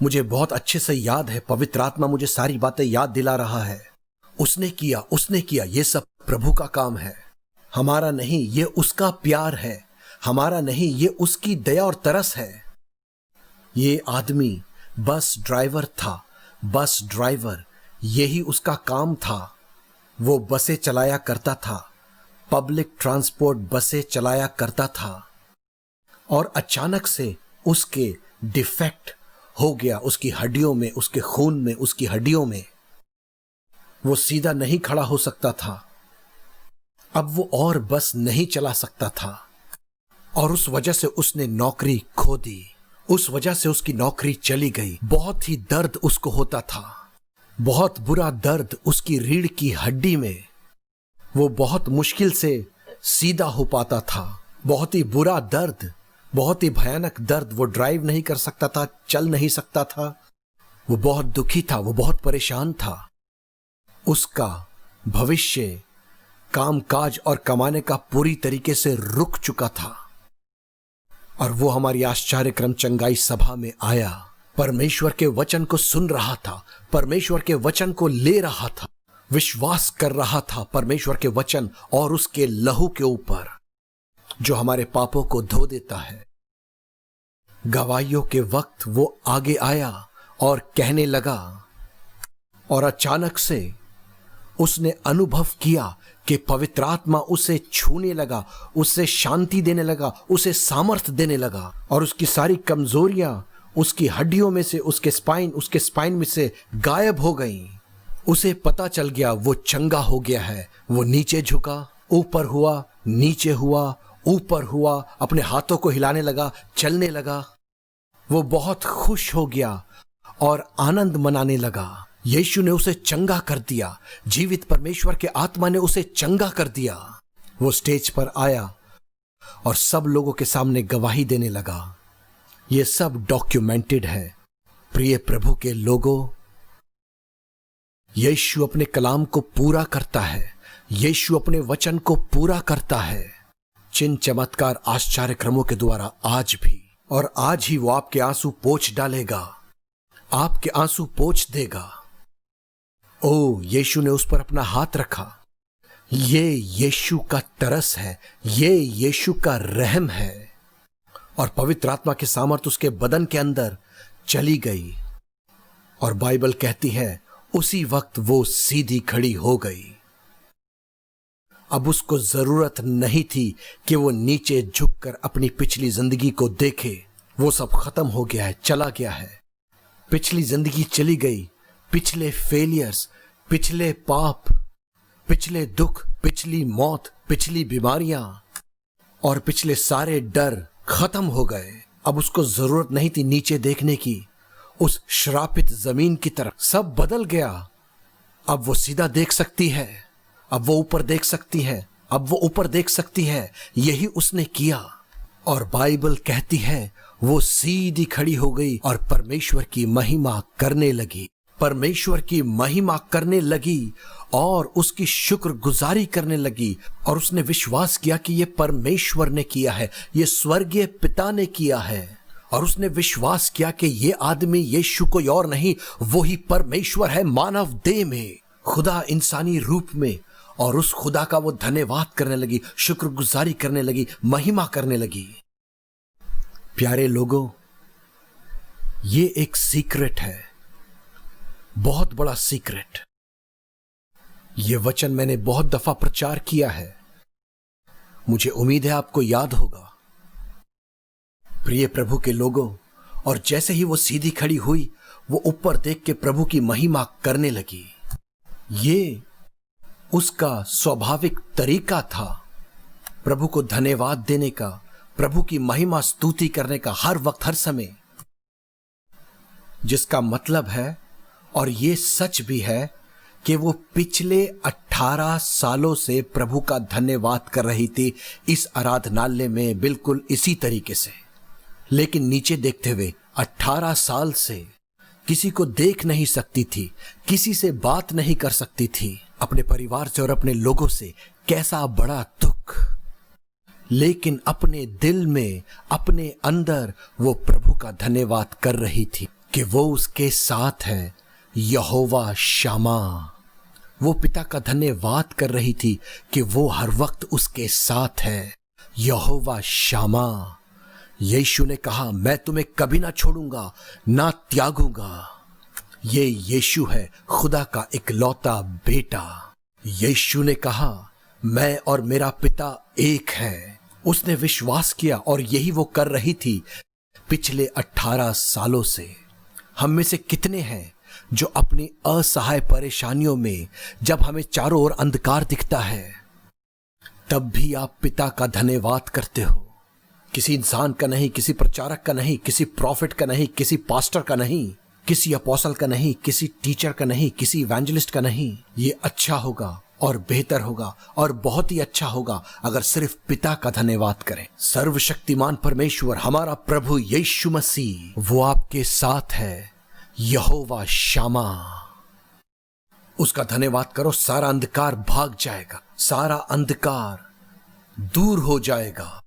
मुझे बहुत अच्छे से याद है, पवित्र आत्मा मुझे सारी बातें याद दिला रहा है। उसने किया, ये सब प्रभु का काम है, हमारा नहीं। ये उसका प्यार है, हमारा नहीं। ये उसकी दया और तरस है। ये आदमी बस ड्राइवर था, बस ड्राइवर, यही उसका काम था। वो बसें चलाया करता था, पब्लिक ट्रांसपोर्ट बसें चलाया करता था, और अचानक से उसके डिफेक्ट हो गया, उसकी हड्डियों में, उसके खून में, उसकी हड्डियों में। वो सीधा नहीं खड़ा हो सकता था, अब वो और बस नहीं चला सकता था, और उस वजह से उसने नौकरी खो दी, उस वजह से उसकी नौकरी चली गई। बहुत ही दर्द उसको होता था, बहुत बुरा दर्द उसकी रीढ़ की हड्डी में। वो बहुत मुश्किल से सीधा हो पाता था, बहुत ही बुरा दर्द, बहुत ही भयानक दर्द। वो ड्राइव नहीं कर सकता था, चल नहीं सकता था, वो बहुत दुखी था, वो बहुत परेशान था। उसका भविष्य, कामकाज और कमाने का पूरी तरीके से रुक चुका था। और वो हमारी आश्चर्यक्रम चंगाई सभा में आया, परमेश्वर के वचन को सुन रहा था, परमेश्वर के वचन को ले रहा था, विश्वास कर रहा था परमेश्वर के वचन और उसके लहू के ऊपर जो हमारे पापों को धो देता है। गवाहियों के वक्त वो आगे आया और कहने लगा, और अचानक से उसने अनुभव किया कि पवित्र आत्मा उसे छूने लगा, उसे शांति देने लगा, उसे सामर्थ देने लगा, और उसकी सारी कमजोरियां उसकी हड्डियों में से, उसके स्पाइन में से गायब हो गई। उसे पता चल गया वो चंगा हो गया है। वो नीचे झुका, ऊपर हुआ, नीचे हुआ, ऊपर हुआ, अपने हाथों को हिलाने लगा, चलने लगा। वो बहुत खुश हो गया और आनंद मनाने लगा। यीशु ने उसे चंगा कर दिया, जीवित परमेश्वर के आत्मा ने उसे चंगा कर दिया। वो स्टेज पर आया और सब लोगों के सामने गवाही देने लगा। ये सब डॉक्यूमेंटेड है। प्रिय प्रभु के लोगों, यीशु अपने कलाम को पूरा करता है। यीशु अपने वचन को पूरा करता है, चिन्ह चमत्कार आश्चर्य क्रमों के द्वारा आज भी। और आज ही वो आपके आंसू पोंछ डालेगा, आपके आंसू पोंछ देगा। ओ, यीशु ने उस पर अपना हाथ रखा। ये यीशु का तरस है, ये यीशु का रहम है। और पवित्र आत्मा की सामर्थ उसके बदन के अंदर चली गई। और बाइबल कहती है उसी वक्त वो सीधी खड़ी हो गई। अब उसको जरूरत नहीं थी कि वो नीचे झुककर अपनी पिछली जिंदगी को देखे। वो सब खत्म हो गया है, चला गया है। पिछली जिंदगी चली गई। पिछले फेलियर्स, पिछले पाप, पिछले दुख, पिछली मौत, पिछली बीमारियां और पिछले सारे डर खत्म हो गए। अब उसको जरूरत नहीं थी नीचे देखने की, उस श्रापित जमीन की तरफ। सब बदल गया। अब वो सीधा देख सकती है, अब वो ऊपर देख सकती है, अब वो ऊपर देख सकती है। यही उसने किया। और बाइबल कहती है वो सीधी खड़ी हो गई और परमेश्वर की महिमा करने लगी। परमेश्वर की महिमा करने लगी और उसकी शुक्रगुजारी करने लगी। और उसने विश्वास किया कि ये परमेश्वर ने किया है, ये स्वर्गीय पिता ने किया है। और उसने विश्वास किया कि ये आदमी यीशु कोई और नहीं, वो ही परमेश्वर है, मानव देह में, खुदा इंसानी रूप में। और उस खुदा का वो धन्यवाद करने लगी, शुक्रगुजारी करने लगी, महिमा करने लगी। प्यारे लोगों, ये एक सीक्रेट है, बहुत बड़ा सीक्रेट। ये वचन मैंने बहुत दफा प्रचार किया है, मुझे उम्मीद है आपको याद होगा। प्रिय प्रभु के लोगों, और जैसे ही वो सीधी खड़ी हुई, वो ऊपर देख के प्रभु की महिमा करने लगी। ये उसका स्वाभाविक तरीका था प्रभु को धन्यवाद देने का, प्रभु की महिमा स्तुति करने का, हर वक्त हर समय। जिसका मतलब है, और ये सच भी है, कि वो पिछले 18 सालों से प्रभु का धन्यवाद कर रही थी इस आराधनालय में, बिल्कुल इसी तरीके से। लेकिन नीचे देखते हुए 18 साल से किसी को देख नहीं सकती थी, किसी से बात नहीं कर सकती थी, अपने परिवार से और अपने लोगों से। कैसा बड़ा दुख। लेकिन अपने दिल में, अपने अंदर वो प्रभु का धन्यवाद कर रही थी कि वो उसके साथ है, यहोवा शमा। वो पिता का धन्यवाद कर रही थी कि वो हर वक्त उसके साथ है, यहोवा शमा। यीशु ने कहा, मैं तुम्हें कभी ना छोड़ूंगा, ना त्यागूंगा। ये यीशु है, खुदा का इकलौता बेटा। यीशु ने कहा, मैं और मेरा पिता एक है। उसने विश्वास किया और यही वो कर रही थी पिछले 18 सालों से। हम में से कितने हैं जो अपनी असहाय परेशानियों में, जब हमें चारों ओर अंधकार दिखता है, तब भी आप पिता का धन्यवाद करते हो। किसी इंसान का नहीं, किसी प्रचारक का नहीं, किसी प्रॉफिट का नहीं, किसी पास्टर का नहीं, किसी अपोस्टल का नहीं, किसी टीचर का नहीं, किसी इवेंजलिस्ट का नहीं। ये अच्छा होगा और बेहतर होगा और बहुत ही अच्छा होगा अगर सिर्फ पिता का धन्यवाद करें। सर्वशक्तिमान परमेश्वर, हमारा प्रभु यीशु मसीह, वो आपके साथ है, यहोवा शमा। उसका धन्यवाद करो, सारा अंधकार भाग जाएगा, सारा अंधकार दूर हो जाएगा।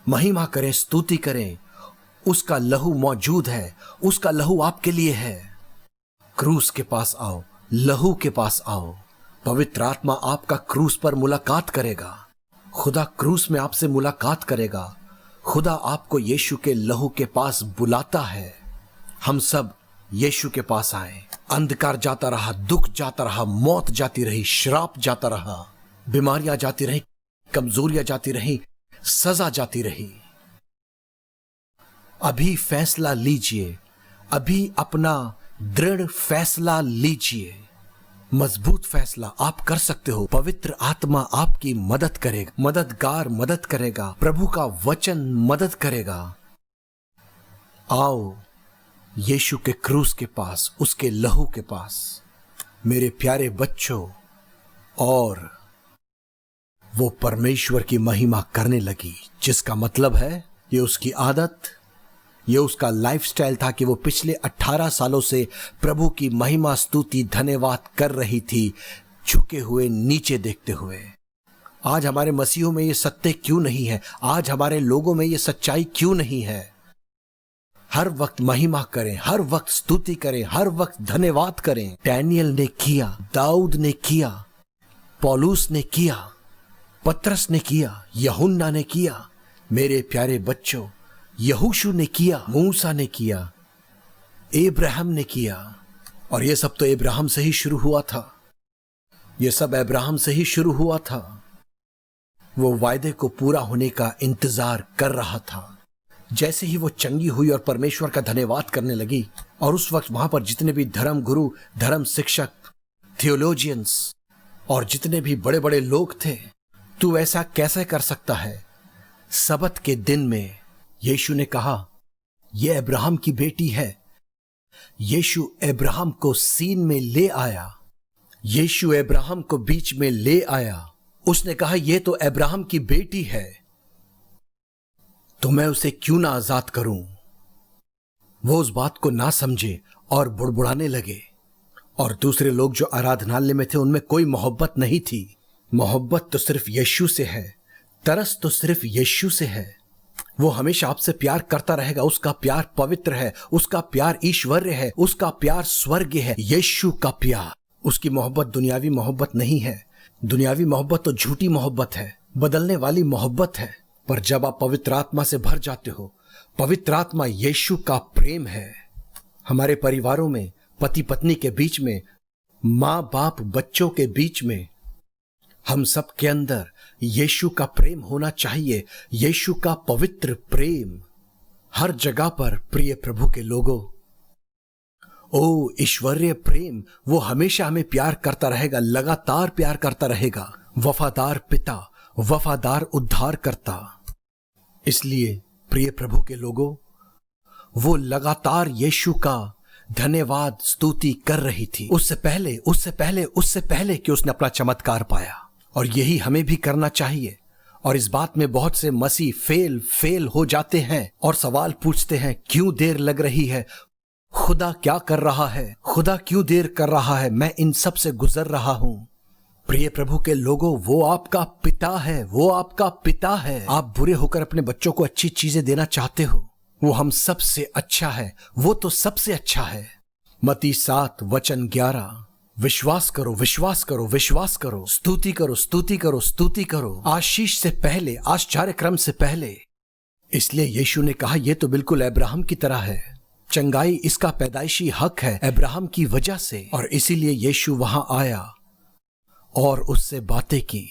महिमा करें, स्तुति करें। उसका लहू मौजूद है, उसका लहू आपके लिए है। क्रूस के पास आओ, लहू के पास आओ। पवित्र आत्मा आपका क्रूस पर मुलाकात करेगा। खुदा क्रूस में आपसे मुलाकात करेगा। खुदा आपको यीशु के लहू के पास बुलाता है। हम सब यीशु के पास आए। अंधकार जाता रहा, दुख जाता रहा, मौत जाती रही, श्राप जाता रहा, बीमारियां जाती रही, कमजोरियां जाती रही, सजा जाती रही। अभी फैसला लीजिए, अभी अपना दृढ़ फैसला लीजिए, मजबूत फैसला आप कर सकते हो। पवित्र आत्मा आपकी मदद करेगा, मददगार मदद करेगा, प्रभु का वचन मदद करेगा। आओ यीशु के क्रूस के पास, उसके लहू के पास, मेरे प्यारे बच्चों। और वो परमेश्वर की महिमा करने लगी, जिसका मतलब है ये उसकी आदत, ये उसका लाइफस्टाइल था कि वो पिछले 18 सालों से प्रभु की महिमा स्तुति धन्यवाद कर रही थी, झुके हुए नीचे देखते हुए। आज हमारे मसीहों में ये सत्य क्यों नहीं है? आज हमारे लोगों में ये सच्चाई क्यों नहीं है? हर वक्त महिमा करें, हर वक्त स्तुति करें, हर वक्त धन्यवाद करें। डैनियल ने किया, दाऊद ने किया, पौलुस ने किया, पतरस ने किया, यूहन्ना ने किया। मेरे प्यारे बच्चों, यहोशू ने किया, मूसा ने किया, अब्राहम ने किया। और ये सब तो अब्राहम से ही शुरू हुआ था। ये सब अब्राहम से ही शुरू हुआ था। वो वायदे को पूरा होने का इंतजार कर रहा था। जैसे ही वो चंगी हुई और परमेश्वर का धन्यवाद करने लगी, और उस वक्त वहां पर जितने भी धर्म गुरु, धर्म शिक्षक, थियोलॉजियंस और जितने भी बड़े बड़े लोग थे, तू ऐसा कैसे कर सकता है? सबत के दिन में यीशु ने कहा, यह अब्राहम की बेटी है। यीशु अब्राहम को सीन में ले आया। यीशु अब्राहम को बीच में ले आया। उसने कहा, यह तो अब्राहम की बेटी है, तो मैं उसे क्यों ना आजाद करूं? वो उस बात को ना समझे और बुड़बुड़ाने लगे। और दूसरे लोग जो आराधनालय में थे, उनमें कोई मोहब्बत नहीं थी। मोहब्बत तो सिर्फ यीशु से है, तरस तो सिर्फ यीशु से है। वो हमेशा आपसे प्यार करता रहेगा। उसका प्यार पवित्र है, उसका प्यार ईश्वरीय है, उसका प्यार स्वर्गीय है। यीशु का प्यार, उसकी मोहब्बत दुनियावी मोहब्बत नहीं है। दुनियावी मोहब्बत तो झूठी मोहब्बत है, बदलने वाली मोहब्बत है। पर जब आप पवित्र आत्मा से भर जाते हो, पवित्र आत्मा यीशु का प्रेम है। हमारे परिवारों में, पति पत्नी के बीच में, माँ बाप बच्चों के बीच में, हम सब के अंदर यीशु का प्रेम होना चाहिए। यीशु का पवित्र प्रेम हर जगह पर। प्रिय प्रभु के लोगों, ओ ईश्वरीय प्रेम, वो हमेशा हमें प्यार करता रहेगा, लगातार प्यार करता रहेगा। वफादार पिता, वफादार उद्धार करता। इसलिए प्रिय प्रभु के लोगों, वो लगातार यीशु का धन्यवाद स्तुति कर रही थी। उससे पहले कि उसने अपना चमत्कार पाया। और यही हमें भी करना चाहिए। और इस बात में बहुत से मसीह फेल हो जाते हैं और सवाल पूछते हैं, क्यों देर लग रही है? खुदा क्या कर रहा है? खुदा क्यों देर कर रहा है? मैं इन सब से गुजर रहा हूं। प्रिय प्रभु के लोगों, वो आपका पिता है, वो आपका पिता है। आप बुरे होकर अपने बच्चों को अच्छी चीजें देना चाहते हो। वो हम सबसे अच्छा है, वो तो सबसे अच्छा है। मत्ती 7 वचन 11। विश्वास करो, विश्वास करो, विश्वास करो, स्तुति करो, स्तुति करो, स्तुति करो। आशीष से पहले, आश्चर्य क्रम से पहले। इसलिए यीशु ने कहा, यह तो बिल्कुल अब्राहम की तरह है। चंगाई इसका पैदाइशी हक है अब्राहम की वजह से। और इसीलिए यीशु वहां आया और उससे बातें की।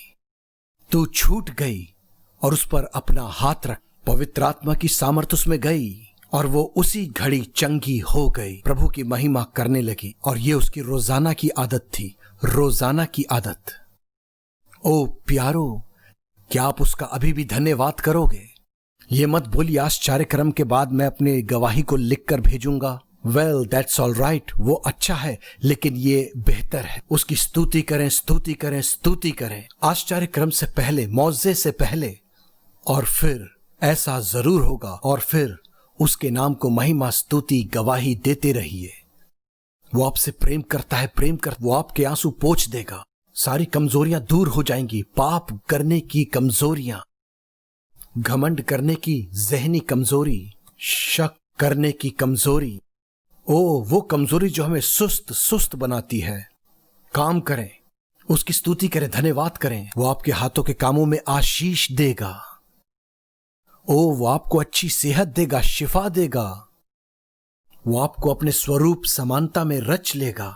तू छूट गई और उस पर अपना हाथ रख। पवित्र आत्मा की सामर्थ उसमें गई और वो उसी घड़ी चंगी हो गई, प्रभु की महिमा करने लगी। और ये उसकी रोजाना की आदत थी, रोजाना की आदत। ओ प्यारो, क्या आप उसका अभी भी धन्यवाद करोगे? ये मत बोलिए, आश्चर्य क्रम के बाद मैं अपने गवाही को लिखकर भेजूंगा। वेल, दैट्स ऑल राइट, वो अच्छा है, लेकिन ये बेहतर है। उसकी स्तुति करें, स्तुति करें, स्तुति करें, आश्चर्य क्रम से पहले, मौजे से पहले। और फिर ऐसा जरूर होगा। और फिर उसके नाम को महिमा, स्तुति, गवाही देते रहिए। वो आपसे प्रेम करता है, वो आपके आंसू पोंछ देगा। सारी कमजोरियां दूर हो जाएंगी। पाप करने की कमजोरियां, घमंड करने की जहनी कमजोरी, शक करने की कमजोरी, वो कमजोरी जो हमें सुस्त बनाती है। काम करें, उसकी स्तुति करें, धन्यवाद करें। वो आपके हाथों के कामों में आशीष देगा। वो आपको अच्छी सेहत देगा, शिफा देगा। वो आपको अपने स्वरूप समानता में रच लेगा।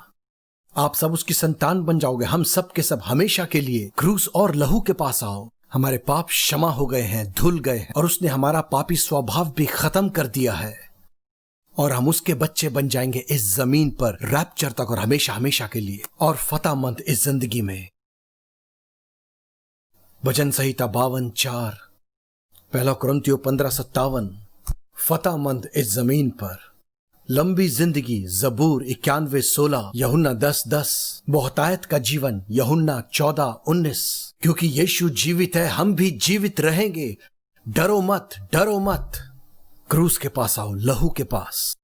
आप सब उसकी संतान बन जाओगे। हम सब के सब हमेशा के लिए क्रूस और लहू के पास आओ। हमारे पाप क्षमा हो गए हैं, धुल गए हैं, और उसने हमारा पापी स्वभाव भी खत्म कर दिया है। और हम उसके बच्चे बन जाएंगे इस जमीन पर रैप्चर तक और हमेशा हमेशा के लिए, और फतेहमंद इस जिंदगी में। भजन संहिता 52:4, 1 कुरिन्थियों 15:57। फतेहमंद इस जमीन पर, लंबी जिंदगी जबूर 91:16, यूहन्ना 10:10, बहुतायत का जीवन यूहन्ना 14:19। क्योंकि यीशु जीवित है, हम भी जीवित रहेंगे। डरो मत, डरो मत। क्रूस के पास आओ, लहू के पास।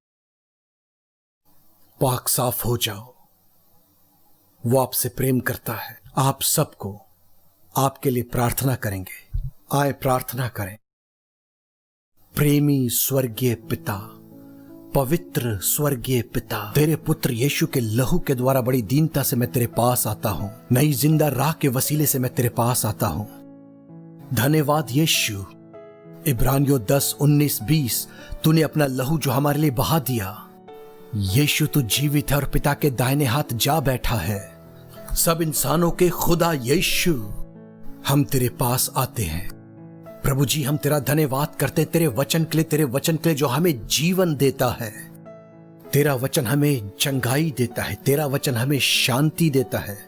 पाक साफ हो जाओ। वो आपसे प्रेम करता है। आप सबको आपके लिए प्रार्थना करेंगे। आए प्रार्थना करें। प्रेमी स्वर्गीय पिता, पवित्र स्वर्गीय पिता, तेरे पुत्र यीशु के लहू के द्वारा बड़ी दीनता से मैं तेरे पास आता हूं। नई जिंदा राह के वसीले से मैं तेरे पास आता हूं। धन्यवाद यीशु। इब्रानियों 10:19-20 तूने अपना लहू जो हमारे लिए बहा दिया। यीशु तू जीवित है और पिता के दाहिने हाथ जा बैठा है। सब इंसानों के खुदा यीशु, हम तेरे पास आते हैं। प्रभु जी, हम तेरा धन्यवाद करते तेरे वचन के लिए, तेरे वचन के लिए जो हमें जीवन देता है। तेरा वचन हमें चंगाई देता है, तेरा वचन हमें शांति देता है।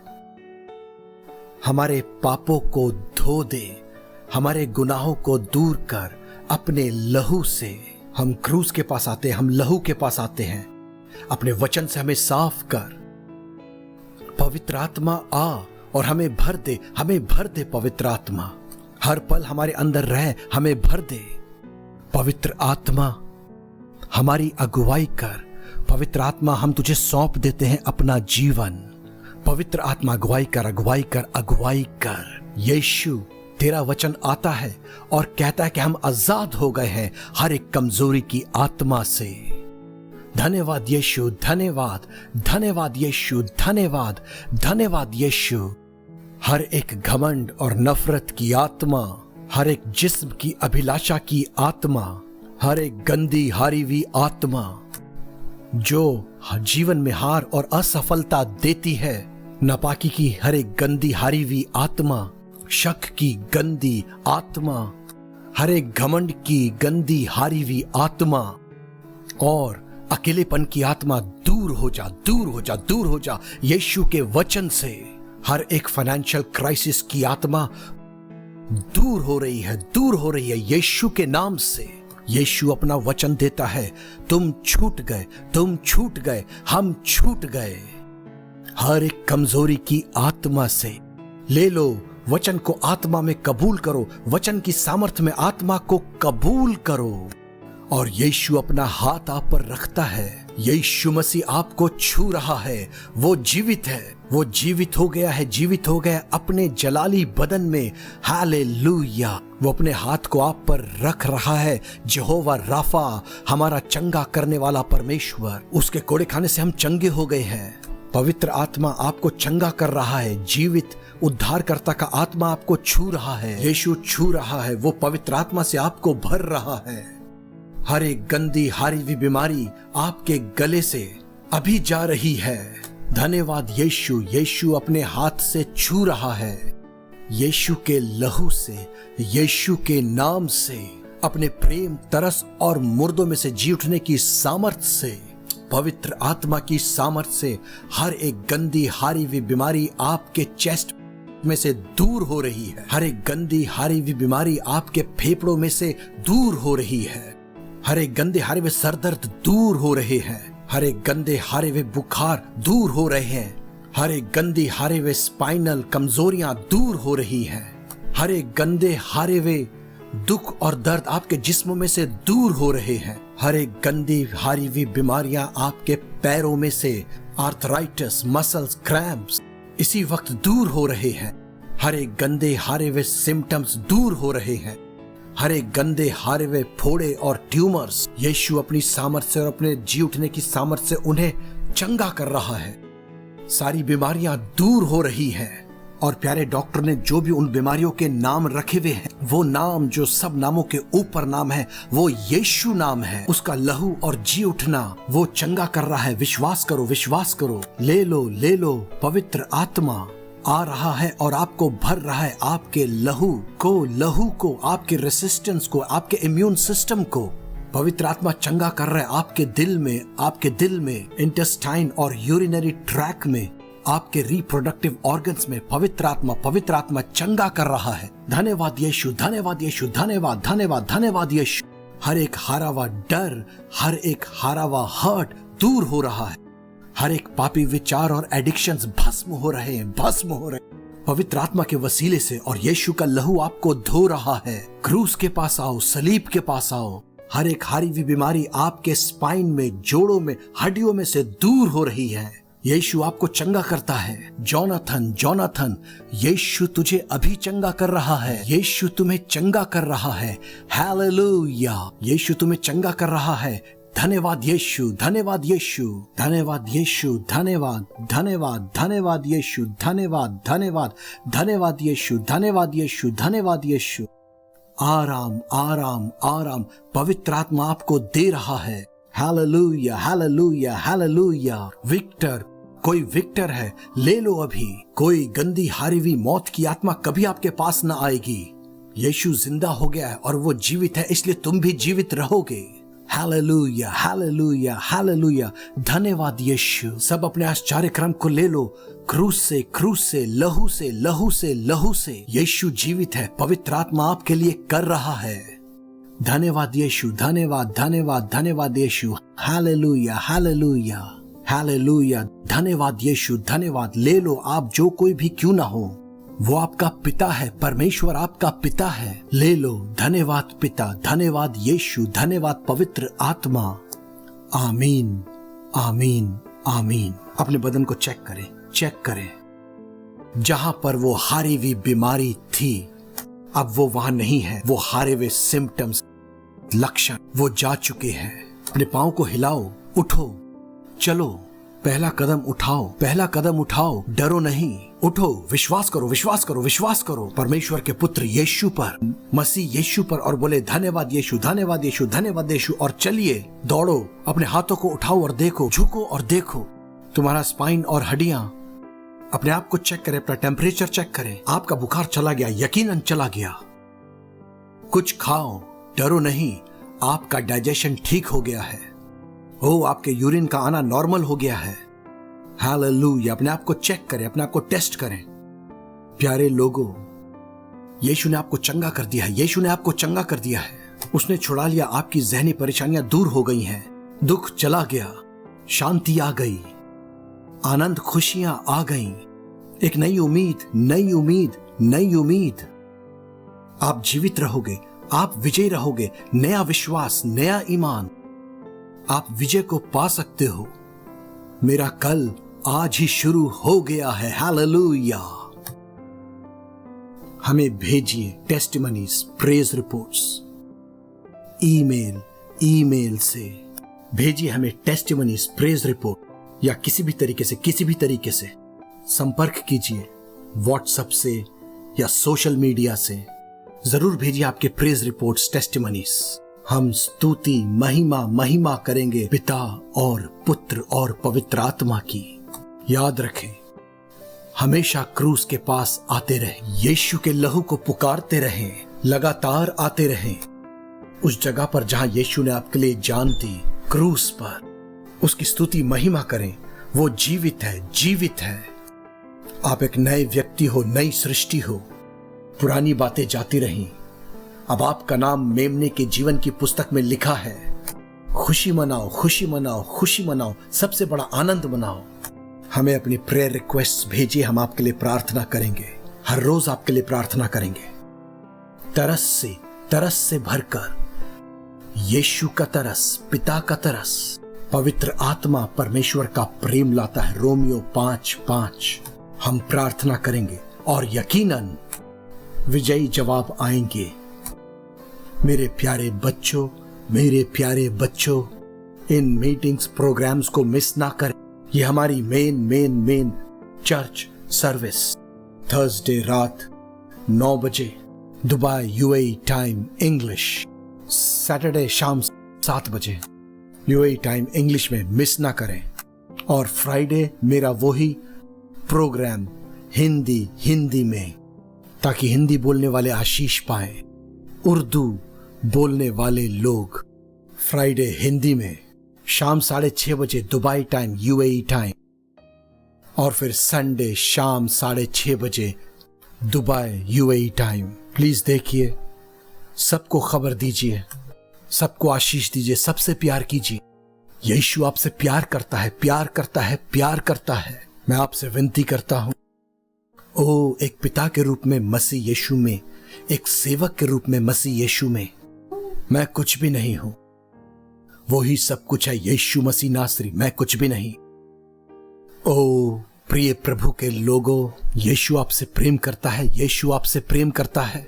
हमारे पापों को धो दे, हमारे गुनाहों को दूर कर अपने लहू से। हम क्रूस के पास आते हैं, हम लहू के पास आते हैं। अपने वचन से हमें साफ कर। पवित्र आत्मा आ और हमें भर दे, हमें भर दे पवित्र आत्मा। हर पल हमारे अंदर रह, हमें भर दे पवित्र आत्मा। हमारी अगुवाई कर पवित्र आत्मा। हम तुझे सौंप देते हैं अपना जीवन। पवित्र आत्मा अगुवाई कर, अगुवाई कर, अगुवाई कर। यीशु तेरा वचन आता है और कहता है कि हम आजाद हो गए हैं हर एक कमजोरी की आत्मा से। धन्यवाद यीशु, धन्यवाद, धन्यवाद यीशु, धन्यवाद, धन्यवाद यीशु। हर एक घमंड और नफरत की आत्मा, हर एक जिस्म की अभिलाषा की आत्मा, हर एक गंदी हारी हुई आत्मा जो जीवन में हार और असफलता देती है, नापाकी की हर एक गंदी हारी हुई आत्मा, शक की गंदी आत्मा, हर एक घमंड की गंदी हारी हुई आत्मा और अकेलेपन की आत्मा, दूर हो जा, दूर हो जा, दूर हो जा यीशु के वचन से। हर एक फाइनेंशियल क्राइसिस की आत्मा दूर हो रही है, दूर हो रही है यीशु के नाम से। यीशु अपना वचन देता है, तुम छूट गए, तुम छूट गए, हम छूट गए हर एक कमजोरी की आत्मा से। ले लो वचन को, आत्मा में कबूल करो, वचन की सामर्थ्य में आत्मा को कबूल करो। और यीशु अपना हाथ आप पर रखता है। यीशु मसीह आपको छू रहा है। वो जीवित है, वो जीवित हो गया है, जीवित हो गया अपने जलाली बदन में। हालेलुया। वो अपने हाथ को आप पर रख रहा है। यहोवा राफा, हमारा चंगा करने वाला परमेश्वर, उसके कोड़े खाने से हम चंगे हो गए हैं। पवित्र आत्मा आपको चंगा कर रहा है। जीवित उद्धारकर्ता का आत्मा आपको छू रहा है। यीशु छू रहा है, वो पवित्र आत्मा से आपको भर रहा है। हर एक गंदी हारी हुई बीमारी आपके गले से अभी जा रही है। धन्यवाद यीशु। यीशु अपने हाथ से छू रहा है। यीशु के लहू से, यीशु के नाम से, अपने प्रेम, तरस और मुर्दों में से जी उठने की सामर्थ से, पवित्र आत्मा की सामर्थ से हर एक गंदी हारी हुई बीमारी आपके चेस्ट में से दूर हो रही है। हर एक गंदी हारी हुई बीमारी आपके फेफड़ों में से दूर हो रही है। हर एक गंदे हारे हुए सरदर्द दूर हो रहे हैं। हर एक गंदे हारे हुए बुखार दूर हो रहे हैं। हर एक गंदी हारे हुए स्पाइनल कमजोरियां दूर हो रही हैं। हर एक गंदे हारे हुए दुख और दर्द आपके जिस्मों में से दूर हो रहे हैं। हर एक गंदी हारी हुई बीमारियां आपके पैरों में से, आर्थराइटिस, मसल्स, क्रैम्प्स इसी वक्त दूर हो रहे हैं। हर एक गंदे हारे हुए सिम्टम्स दूर हो रहे हैं। हर एक गंदे हारे हुए फोड़े और ट्यूमर्स यीशु अपनी सामर्थ्य से और अपने जी उठने की सामर्थ्य से उन्हें चंगा कर रहा है। सारी बीमारियां दूर हो रही हैं। और प्यारे डॉक्टर ने जो भी उन बीमारियों के नाम रखे हुए हैं, वो नाम जो सब नामों के ऊपर नाम है, वो यीशु नाम है। उसका लहू और जी उठना वो चंगा कर रहा है। विश्वास करो, विश्वास करो। ले लो, ले लो। पवित्र आत्मा आ रहा है और आपको भर रहा है। आपके लहू को, आपके रेसिस्टेंस को, आपके इम्यून सिस्टम को पवित्र आत्मा चंगा कर रहा है। आपके दिल में, इंटेस्टाइन और यूरिनरी ट्रैक में, आपके रिप्रोडक्टिव ऑर्गन्स में पवित्र आत्मा चंगा कर रहा है। धन्यवाद यीशु, धन्यवाद यीशु, धन्यवाद, धन्यवाद, धन्यवाद यीशु। हर एक हारा हुआ डर, हर एक हारा हुआ हर्ट दूर हो रहा है। हर एक पापी विचार और एडिक्शंस भस्म हो रहे हैं, भस्म हो रहे हैं पवित्र आत्मा के वसीले से। और यीशु का लहू आपको धो रहा है। क्रूस के पास आओ, सलीब के पास आओ। हर एक हारी हुई बीमारी आपके स्पाइन में, जोड़ों में, हड्डियों में से दूर हो रही है। यीशु आपको चंगा करता है। जोनाथन, यीशु तुझे अभी चंगा कर रहा है। यीशु तुम्हें चंगा कर रहा है। हालेलुया, यीशु तुम्हें चंगा कर रहा है। धन्यवाद यीशु, धन्यवाद यीशु, धन्यवाद यीशु, धन्यवाद, धन्यवाद, धन्यवाद यीशु, धन्यवाद, धन्यवाद, धन्यवाद यीशु, धन्यवाद यीशु, धन्यवाद यीशु। आराम, आराम, आराम पवित्र आत्मा आपको दे रहा है। Hallelujah, hallelujah, hallelujah. विक्टर, कोई विक्टर है, ले लो अभी। कोई गंदी हारी हुई मौत की आत्मा कभी आपके पास न आएगी। यीशु जिंदा हो गया है और वो जीवित है, इसलिए तुम भी जीवित रहोगे। Hallelujah, hallelujah, hallelujah. धन्यवाद यीशु। सब अपने आश्चर्य क्रम को ले लो। क्रूस से, लहू से, लहू से, लहू से यीशु जीवित है। पवित्र आत्मा आपके लिए कर रहा है। धन्यवाद यीशु, धन्यवाद, धन्यवाद, धन्यवाद यीशु। Hallelujah, hallelujah, hallelujah. धन्यवाद यीशु, धन्यवाद। ले लो, आप जो कोई भी क्यों ना हो, वो आपका पिता है। परमेश्वर आपका पिता है। ले लो। धन्यवाद पिता, धन्यवाद यीशु, धन्यवाद पवित्र आत्मा। आमीन, आमीन, आमीन। अपने बदन को चेक करें, चेक करें। जहां पर वो हारी हुई बीमारी थी, अब वो वहां नहीं है। वो हारे हुए सिम्टम्स, लक्षण वो जा चुके हैं। अपने पांव को हिलाओ, उठो, चलो, पहला कदम उठाओ, पहला कदम उठाओ। डरो नहीं, उठो, विश्वास करो, विश्वास करो, विश्वास करो परमेश्वर के पुत्र यीशु पर, मसीह यीशु पर, और बोले धन्यवाद यीशु, धन्यवाद यीशु, धन्यवाद यीशु। और चलिए, दौड़ो, अपने हाथों को उठाओ और देखो, झुको और देखो तुम्हारा स्पाइन और हड्डियां। अपने आप को चेक करें, अपना टेम्परेचर चेक करें। आपका बुखार चला गया, यकीनन चला गया। कुछ खाओ, डरो नहीं, आपका डाइजेशन ठीक हो गया है। ओ, आपके यूरिन का आना नॉर्मल हो गया है। हालेलुया। अपने आप को चेक करें, अपने आप को टेस्ट करें। प्यारे लोगों, यीशु ने आपको चंगा कर दिया है। यीशु ने आपको चंगा कर दिया है। उसने छुड़ा लिया। आपकी जहनी परेशानियां दूर हो गई हैं। दुख चला गया, शांति आ गई, आनंद, खुशियां आ गईं। एक नई उम्मीद, नई उम्मीद, नई उम्मीद। आप जीवित रहोगे, आप विजयी रहोगे। नया विश्वास, नया ईमान। आप विजय को पा सकते हो। मेरा कल आज ही शुरू हो गया है। हालेलुया। हमें भेजिए टेस्टिमनीज, प्रेज रिपोर्ट्स। ईमेल से भेजिए हमें टेस्टिमनीज, प्रेज रिपोर्ट, या किसी भी तरीके से संपर्क कीजिए। व्हाट्सएप से या सोशल मीडिया से जरूर भेजिए आपके प्रेज रिपोर्ट्स, टेस्टिमनीज। हम स्तुति, महिमा करेंगे पिता और पुत्र और पवित्र आत्मा की। याद रखें, हमेशा क्रूस के पास आते रहें, यीशु के लहू को पुकारते रहें, लगातार आते रहें। उस जगह पर जहां यीशु ने आपके लिए जान दी, क्रूस पर, उसकी स्तुति महिमा करें। वो जीवित है, जीवित है। आप एक नए व्यक्ति हो, नई सृष्टि हो। पुरानी बातें जाती रहीं, अब आपका नाम मेमने के जीवन की पुस्तक में लिखा है। खुशी मनाओ, खुशी मनाओ, खुशी मनाओ, सबसे बड़ा आनंद मनाओ। हमें अपनी प्रेयर रिक्वेस्ट भेजिए, हम आपके लिए प्रार्थना करेंगे। हर रोज आपके लिए प्रार्थना करेंगे। तरस से भरकर, यीशु का तरस, पिता का तरस, पवित्र आत्मा परमेश्वर का प्रेम लाता है। रोमियो 5:5। हम प्रार्थना करेंगे और यकीनन विजयी जवाब आएंगे। मेरे प्यारे बच्चों, इन मीटिंग्स, प्रोग्राम्स को मिस ना करें। ये हमारी मेन चर्च सर्विस थर्सडे रात 9 बजे Dubai UAE time English, Saturday शाम 7 बजे UAE टाइम इंग्लिश में मिस ना करें। और फ्राइडे मेरा वही प्रोग्राम हिंदी में, ताकि हिंदी बोलने वाले आशीष पाएं। उर्दू बोलने वाले लोग फ्राइडे हिंदी में शाम 6:30 बजे दुबई टाइम UAE टाइम, और फिर संडे शाम 6:30 बजे दुबई UAE टाइम। प्लीज देखिए, सबको खबर दीजिए, सबको आशीष दीजिए, सबसे प्यार कीजिए। यीशु आपसे प्यार करता है, प्यार करता है, प्यार करता है। मैं आपसे विनती करता हूं, ओ एक पिता के रूप में मसीह यीशु में, एक सेवक के रूप में मसीह यीशु में, मैं कुछ भी नहीं हूं, वो ही सब कुछ है। यीशु मसीह नासरी, मैं कुछ भी नहीं। ओ प्रिय प्रभु के लोगों, यीशु आपसे प्रेम करता है, यीशु आपसे प्रेम करता है।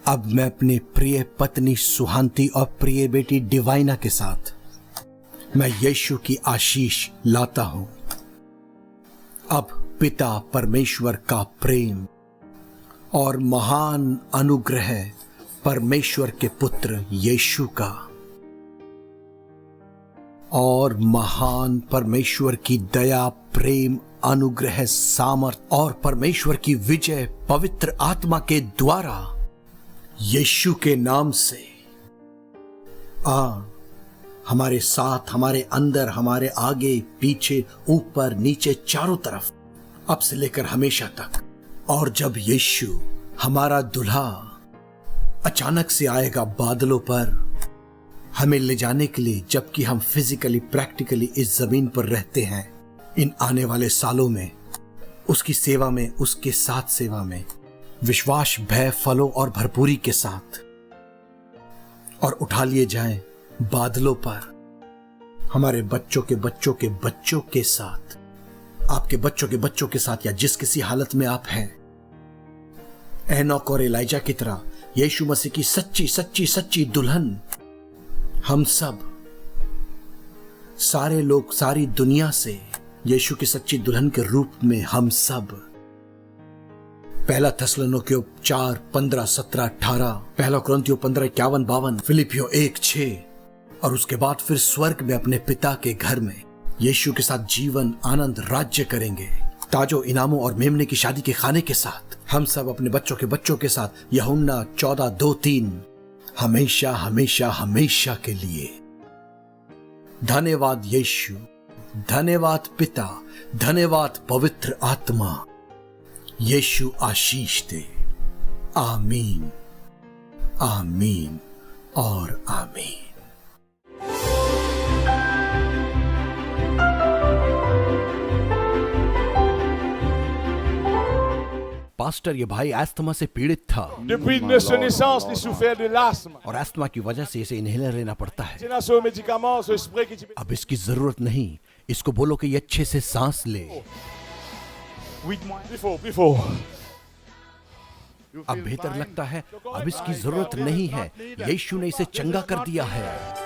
अब मैं अपनी प्रिय पत्नी सुहांती और प्रिय बेटी डिवाइना के साथ मैं यीशु की आशीष लाता हूं। अब पिता परमेश्वर का प्रेम और महान अनुग्रह परमेश्वर के पुत्र यीशु का और महान परमेश्वर की दया, प्रेम, अनुग्रह, सामर्थ और परमेश्वर की विजय पवित्र आत्मा के द्वारा यीशु के नाम से हमारे साथ, हमारे अंदर, हमारे आगे पीछे, ऊपर नीचे, चारों तरफ, अब से लेकर हमेशा तक। और जब यीशु हमारा दुल्हा अचानक से आएगा बादलों पर हमें ले जाने के लिए, जबकि हम फिजिकली प्रैक्टिकली इस जमीन पर रहते हैं, इन आने वाले सालों में उसकी सेवा में, उसके साथ सेवा में विश्वास, भय, फलों और भरपूरी के साथ, और उठा लिए जाएं बादलों पर हमारे बच्चों के बच्चों के बच्चों के साथ, आपके बच्चों के बच्चों के साथ, या जिस किसी हालत में आप हैं, एनोक और एलाइजा की तरह यीशु मसीह की सच्ची सच्ची सच्ची दुल्हन हम सब, सारे लोग, सारी दुनिया से यीशु की सच्ची दुल्हन के रूप में हम सब। पहला थिस्सलुनीकियों 4:15-17-18, पहला कुरिन्थियों 15:51-52, फिलिपियों 1:6, और उसके बाद फिर स्वर्ग में अपने पिता के घर में यीशु के साथ जीवन, आनंद, राज्य करेंगे, ताजों, इनामों और मेमने की शादी के खाने के साथ। हम सब अपने बच्चों के बच्चों के साथ यूहन्ना 14:2-3, हमेशा हमेशा हमेशा के लिए। धन्यवाद यीशु, धन्यवाद पिता, धन्यवाद पवित्र आत्मा। यीशु आशीष दे। आमीन, आमीन और आमीन। पास्टर, ये भाई अस्थमा से पीड़ित था। Depuis sa naissance, il souffrait de l'asthme. और अस्थमा की वजह से इसे इनहेलर लेना पड़ता है। C'est un médicament, ce spray qui अब इसकी जरूरत नहीं, इसको बोलो कि ये अच्छे से सांस ले। plus fort. अब बेहतर लगता है, अब इसकी जरूरत नहीं है, यीशु ने इसे चंगा कर दिया है।